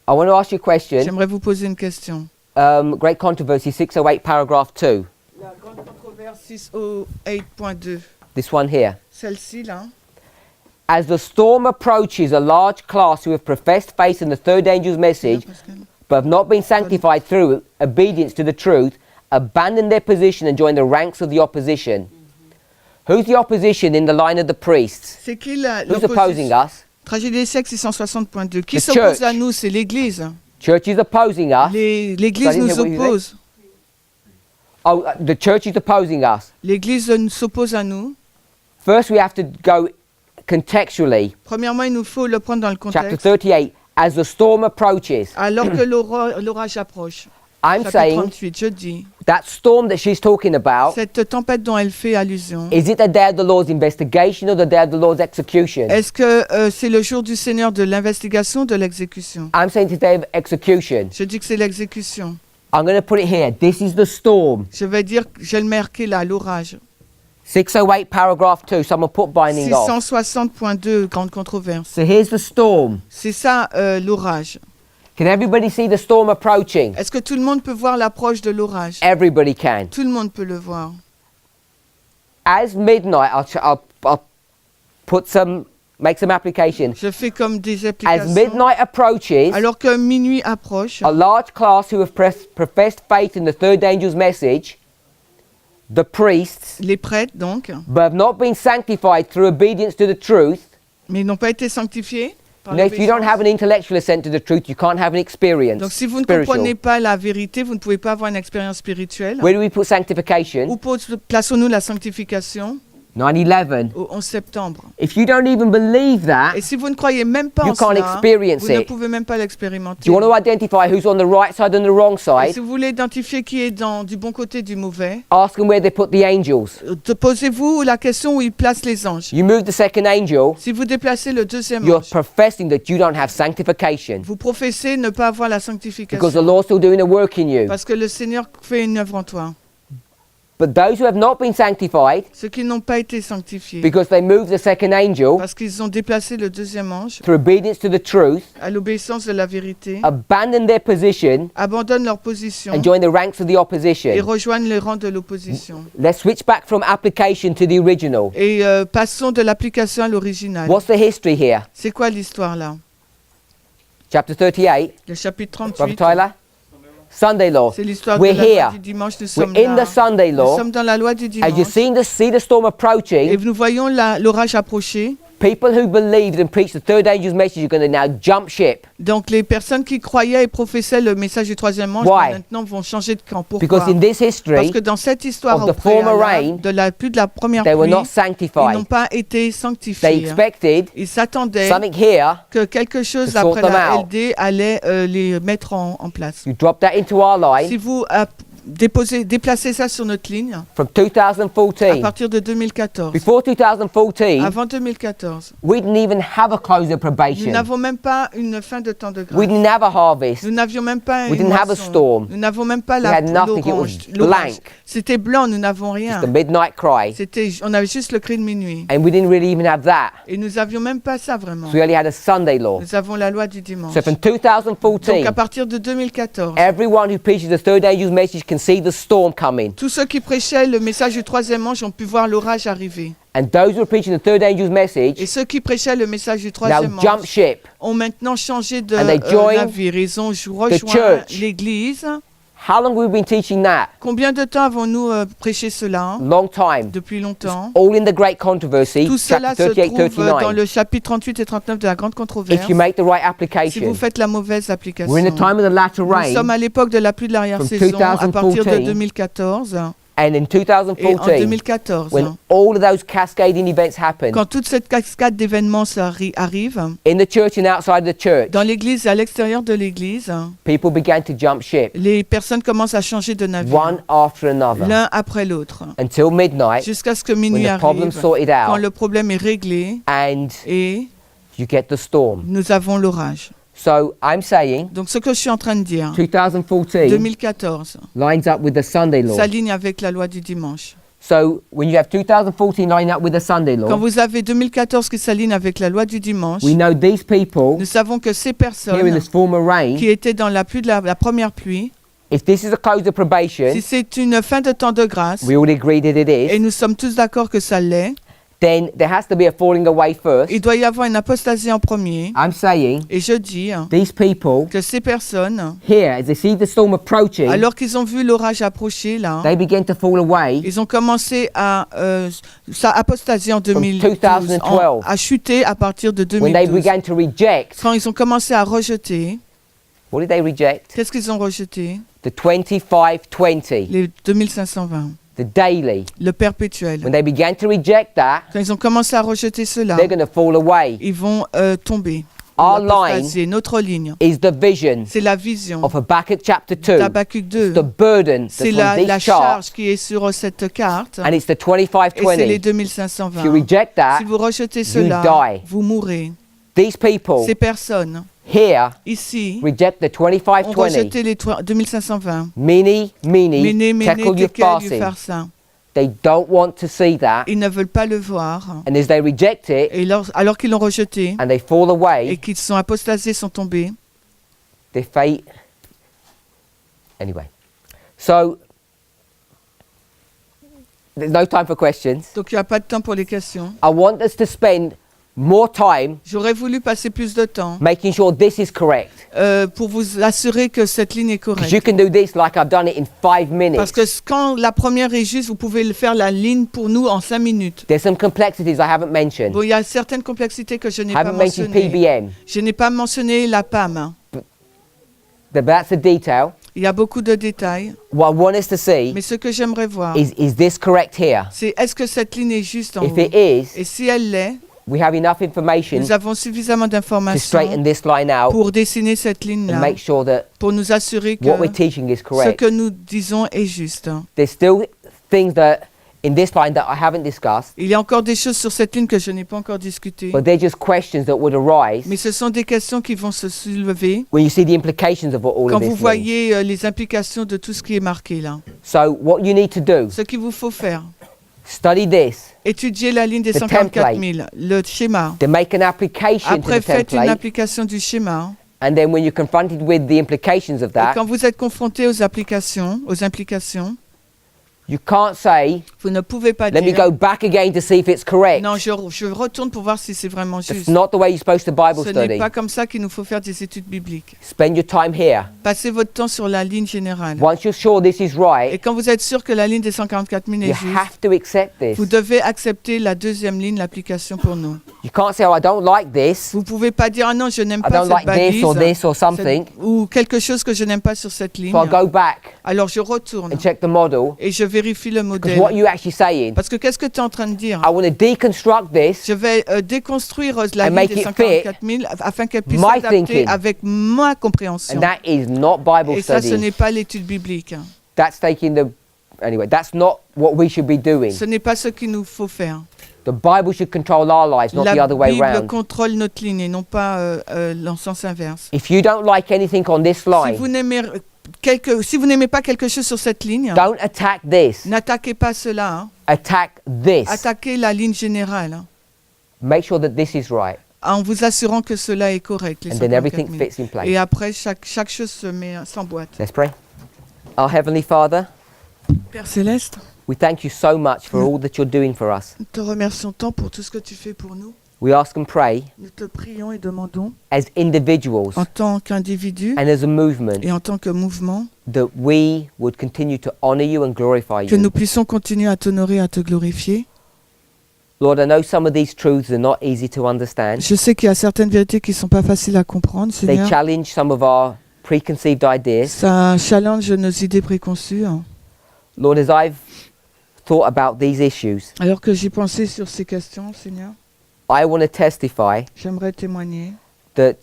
I want to ask you a question. J'aimerais vous poser une question. Great Controversy 608 paragraph 2. La grande controverse 608.2. This one here. Celle-ci là. As the storm approaches, a large class who have professed faith in the third angel's message but have not been sanctified through obedience to the truth abandon their position and join the ranks of the opposition. Who's the opposition in the line of the priests? C'est qui Who's opposing us? Tragédie des siècles 660.2. Qui The s'oppose church. à nous? C'est l'Église. Church is opposing us. L'Église Sorry, nous what you oppose. Oh, the church is opposing us. L'Église s'oppose à nous. First, we have to go contextually. Premièrement, il nous faut le prendre dans le Chapter contexte. 38. As the storm approaches, Alors que l'orage approche. I'm Chapitre saying 38, je dis, that storm that she's talking about, cette tempête dont elle fait allusion, is it the day of the Lord's investigation or the day of the Lord's execution? est-ce que c'est le jour du Seigneur de l'investigation ou de l'exécution? I'm saying it's the day of execution. Je dis que c'est l'exécution. I'm going to put it here. This is the storm. Je vais dire, je vais le marquer là, l'orage. 608 paragraph 2. Someone put binding off. 660.2, grande controverse. So here's the storm. C'est ça, l'orage. Can everybody see the storm approaching? Est-ce que tout le monde peut voir l'approche de l'orage? Everybody can. Tout le monde peut le voir. As midnight, I'll put make some application. Je fais comme des As applications. midnight approaches, Alors que minuit approche, a large class who have professed faith in the third angel's message, the priests, les prêtres donc, but have not been sanctified through obedience to the truth. mais ils n'ont pas été sanctifiés. Par Now, if you don't have an intellectual assent to the truth, you can't have an experience. Donc si vous ne spiritual. comprenez pas la vérité, vous ne pouvez pas avoir une expérience spirituelle. Where do we put sanctification? Où plaçons-nous la sanctification? 9/11. Au 11 septembre. If you don't even believe that, Et si vous ne croyez même pas you en can't cela, experience vous ne it. pouvez même pas Do l'expérimenter. you want to identify who's on the right side and the wrong Et side? si vous voulez identifier qui est du bon côté du mauvais, Ask them where they put the angels. posez-vous la question où ils placent les anges. You move the second angel, Si vous déplacez le deuxième you're ange, professing that you don't have sanctification vous professez ne pas avoir la because the sanctification. Lord's still doing a work in you. Parce que le Seigneur fait une œuvre en toi. But those who have not been sanctified Ceux qui n'ont pas été sanctifiés, because they moved the second angel parce qu'ils ont déplacé le deuxième ange through obedience to the truth, à l'obéissance de la vérité, abandon their position abandonnent leur position and join the ranks of the et opposition. rejoignent les rangs de l'opposition. Let's switch back from application to the original. Et passons de l'application à l'original. What's the history here? C'est quoi l'histoire là? Chapter 38, Le chapitre Brother 38, Tyler? Sunday law. c'est l'histoire de We're la loi here. du dimanche. Nous We're sommes in là. the Sunday Nous law. sommes dans la loi du As you dimanche. see the storm Et approaching, nous voyons l'orage approcher. people who believed and preached the third angel's message are going to now jump ship. Donc les personnes qui croyaient et professaient le message du troisième ange Why? maintenant vont changer de camp. Because Pourquoi? in this Parce history, que dans cette histoire of au the former préalable, rain, plus de la première they were pluie, not ils sanctified. n'ont pas été They sanctifiés. expected Ils s'attendaient something here. que quelque chose to sort après them la out. LD allait les mettre en place. You drop that into our Si line vous déplacez ça sur notre ligne, from à 2014. partir de 2014, Before 2014, avant 2014, we didn't even have a close of nous probation. n'avons même pas une fin de temps de grâce. We didn't have a harvest. Nous n'avions même pas We une didn't have a moisson. storm. Nous n'avons même pas We had nothing. It was l'orage. blank. C'était blanc, nous n'avons It's rien. the midnight cry. On avait juste le cri de minuit. And we didn't really even have that. Et nous n'avions même pas ça vraiment. So we only had a Sunday law. Nous avons la loi du dimanche. So from Donc 2014, à partir de 2014, everyone who preaches the third angel's message can see the storm coming. tous ceux qui prêchaient le message du troisième ange ont pu voir l'orage arriver. And those who are preaching the third angel's message Et ceux qui prêchaient le message du now troisième jump ange ship. ont maintenant changé de And they join navire. Ils ont rejoint church. l'église. How long have we been teaching that? Combien de temps avons-nous prêché cela? Long time. Depuis longtemps. All in the great controversy, Tout cela chapter se 38, trouve dans 39. le chapitre 38 et 39 de la grande controverse. If you make the right Si vous application. faites la mauvaise application. We're in the time of the latter Nous rain. sommes à l'époque de la pluie de l'arrière-saison, From à partir de 2014. 2014. And in Et en 2014, 2014, when all of those cascading events happened, quand toute cette cascade d'événements arrive, in the church and outside the church, dans l'église et à l'extérieur de l'église, people began to jump ship, les personnes commencent à changer de navire, one after another, l'un après l'autre, until midnight, jusqu'à ce que when minuit the problem's arrive, sorted quand out, le problème est réglé and et you get the storm. nous avons l'orage. So I'm saying Donc ce que je suis en train de dire, 2014 2014 lines up with the Sunday law. s'aligne avec la loi du dimanche. So when you have 2014 lining up with the Sunday Quand law, vous avez 2014 qui s'aligne avec la loi du dimanche, we know these people nous savons que ces here in personnes this former rain, qui étaient dans la pluie de la première pluie, if this is a close of probation, si c'est une fin de temps de grâce, we all agree that it et is, nous sommes tous d'accord que ça l'est, then there has to be a falling away first. il doit y avoir une apostasie en premier. I'm saying Et je dis these people que ces personnes, here, as they see the storm approaching, alors qu'ils ont vu l'orage approcher là, they begin to fall away ils ont commencé à apostasier en 2012, 2012. à chuter à partir de when they 2012. began to reject. Quand ils ont commencé à rejeter, What did they reject? qu'est-ce qu'ils ont rejeté? The 2520, Les 2520, the daily. le perpétuel. When they began to reject that, Quand ils ont commencé à rejeter cela, they're going to fall away. ils vont tomber. Our L'apostasier, line notre ligne, is the vision c'est la vision of Habakkuk chapter 2. d'Habakkuk 2. It's the burden C'est that's on la this chart, charge qui est sur cette carte. and it's the Et c'est les 2520. If you 2520. reject that, Si vous rejetez you cela, die. vous mourrez. These people Ces personnes, here ici, reject the ont 2520. rejeté les 2520. Mene, Méné, mene, méné, tekel tekel, upharsin. upharsin. They don't want to see that, Ils ne veulent pas le voir. and as they reject it Et alors qu'ils l'ont rejeté and they fall et away, qu'ils sont apostasés, sont tombés, their fate. Anyway, so there's no time for questions. donc il n'y a pas de temps pour les questions. I want us to spend more time J'aurais voulu passer plus de temps making sure this is correct. pour vous assurer que cette ligne est Because you correcte. can do this like I've done it in 5 minutes. Parce que quand la première est juste, vous pouvez le faire la ligne pour nous en 5 minutes. There's some complexities I haven't mentioned. Bon, il y a certaines complexités que je n'ai I pas haven't mentioned mentionnées. PBM. Je n'ai pas mentionné la PAM. That's a detail. Il y a beaucoup de détails. What I want us to see Mais ce que j'aimerais voir, is this correct here? c'est est-ce que cette ligne est juste en If haut? it is, Et si elle l'est, we have enough information nous avons suffisamment to straighten d'informations this line out pour dessiner cette and ligne-là, make sure that pour nous assurer que what we're teaching is ce correct. que nous disons est juste. There's still things that in this line that I haven't discussed, Il y a encore des choses sur cette ligne que je n'ai pas encore discutées, but they're just questions that would arise mais ce sont des questions qui vont se soulever when you see the implications of what all quand of vous this means. voyez les implications de tout ce qui est marqué là. So what you need to do, Ce qu'il vous faut faire, study this, étudier la ligne des The 144 template. 000, le schéma. then make an application Après, to the faites une template, application du schéma. and then when you're confronted with the implications of Et that, quand vous êtes confronté aux implications, you can't say, vous ne pouvez pas let me dire go back again to see if it's correct. non, je retourne pour voir si c'est vraiment That's juste. not the way you're supposed to Bible Ce n'est study. pas comme ça qu'il nous faut faire des études bibliques. Spend your time here. Passez votre temps sur la ligne générale. Once you're sure this is Et right, quand vous êtes sûr que la ligne des 144 000 est you juste, have to accept this. vous devez accepter la deuxième ligne, l'application pour nous. You can't say, oh, I don't like this. Vous ne pouvez pas dire ah non, je n'aime I pas don't cette like this or balise this or something. ou quelque chose que je n'aime pas sur cette ligne. So I go back Alors je retourne and check the model. et je vérifie le Because modèle. what you're actually saying, Parce que qu'est-ce que tu es en train de dire? I want to deconstruct this Je vais déconstruire la And ligne make des it 144 000 afin qu'elle puisse my s'adapter thinking. avec ma compréhension. and that is not Bible Et ça, ce study. n'est pas l'étude biblique. That's taking the, anyway, that's not what we should be doing. Ce n'est pas ce qu'il nous faut faire. The Bible should control our lives, not the La other way Bible around. contrôle notre ligne et non pas le sens inverse. If you don't like anything on this Si line, vous n'aimez pas quelque chose sur cette ligne, don't attack this. n'attaquez pas cela. Hein. Attack this. Attaquez la ligne générale hein, Make sure that this is right. en vous assurant que cela est correct. Les And then 144 everything 000. fits in place. Et après, chaque chose s'emboîte. Let's pray. Our Heavenly Father, Père Céleste, we thank you so much for all that you're doing for us. nous te remercions tant pour tout ce que tu fais pour nous. We ask and pray Nous te prions et demandons, as individuals en tant qu'individu and as a movement et en tant que mouvement, that we would continue to honor you and glorify que you. nous puissions continuer à t'honorer, à te glorifier. Lord, I know some of these truths are not easy to understand. Je sais qu'il y a certaines vérités qui ne sont pas faciles à comprendre, They Seigneur. challenge some of our preconceived ideas. Ça challenge nos idées préconçues. Hein. Lord, as I've thought about these issues, Alors que j'ai pensé sur ces questions, Seigneur, I want to testify j'aimerais témoigner that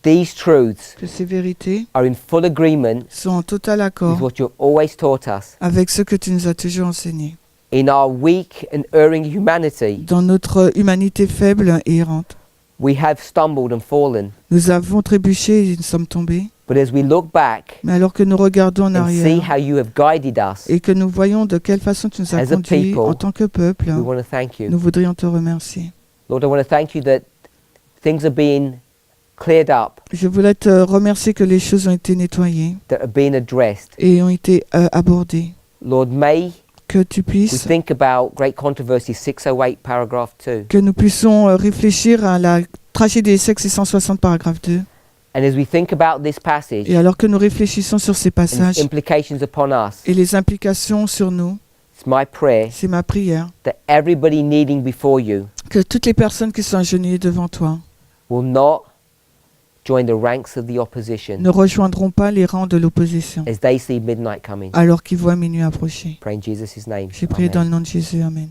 these truths que ces vérités are in full agreement sont en total with accord what you've always taught us. avec ce que tu nous as toujours enseigné. In our weak and erring humanity, Dans notre humanité faible et errante, we have stumbled and fallen. nous avons trébuché et nous sommes tombés. But as we look back Mais alors que nous regardons en and see arrière how you have guided us, et que nous voyons de quelle façon tu nous as As a conduits people, en tant que peuple, we want to thank you. nous voudrions te remercier. Lord, I want to thank you that things are being cleared up, Je voulais te remercier que les choses ont été nettoyées that are being addressed. et ont été abordées. Lord, may Que tu we puisses, think about Great Controversy 608, paragraph 2. que nous puissions réfléchir à la tragédie des sexes et 160 paragraphe 2. And as we think about this passage Et alors que nous réfléchissons sur ces and its passages implications upon us, et les implications sur nous, it's my prayer c'est ma prière that everybody kneeling before you que toutes les personnes qui sont agenouillées devant toi will not join the ranks of the opposition ne rejoindront pas les rangs de l'opposition as they see midnight coming. alors qu'ils voient minuit approcher. Pray in Jesus' name. J'ai prié Amen. dans le nom de Jésus. Amen.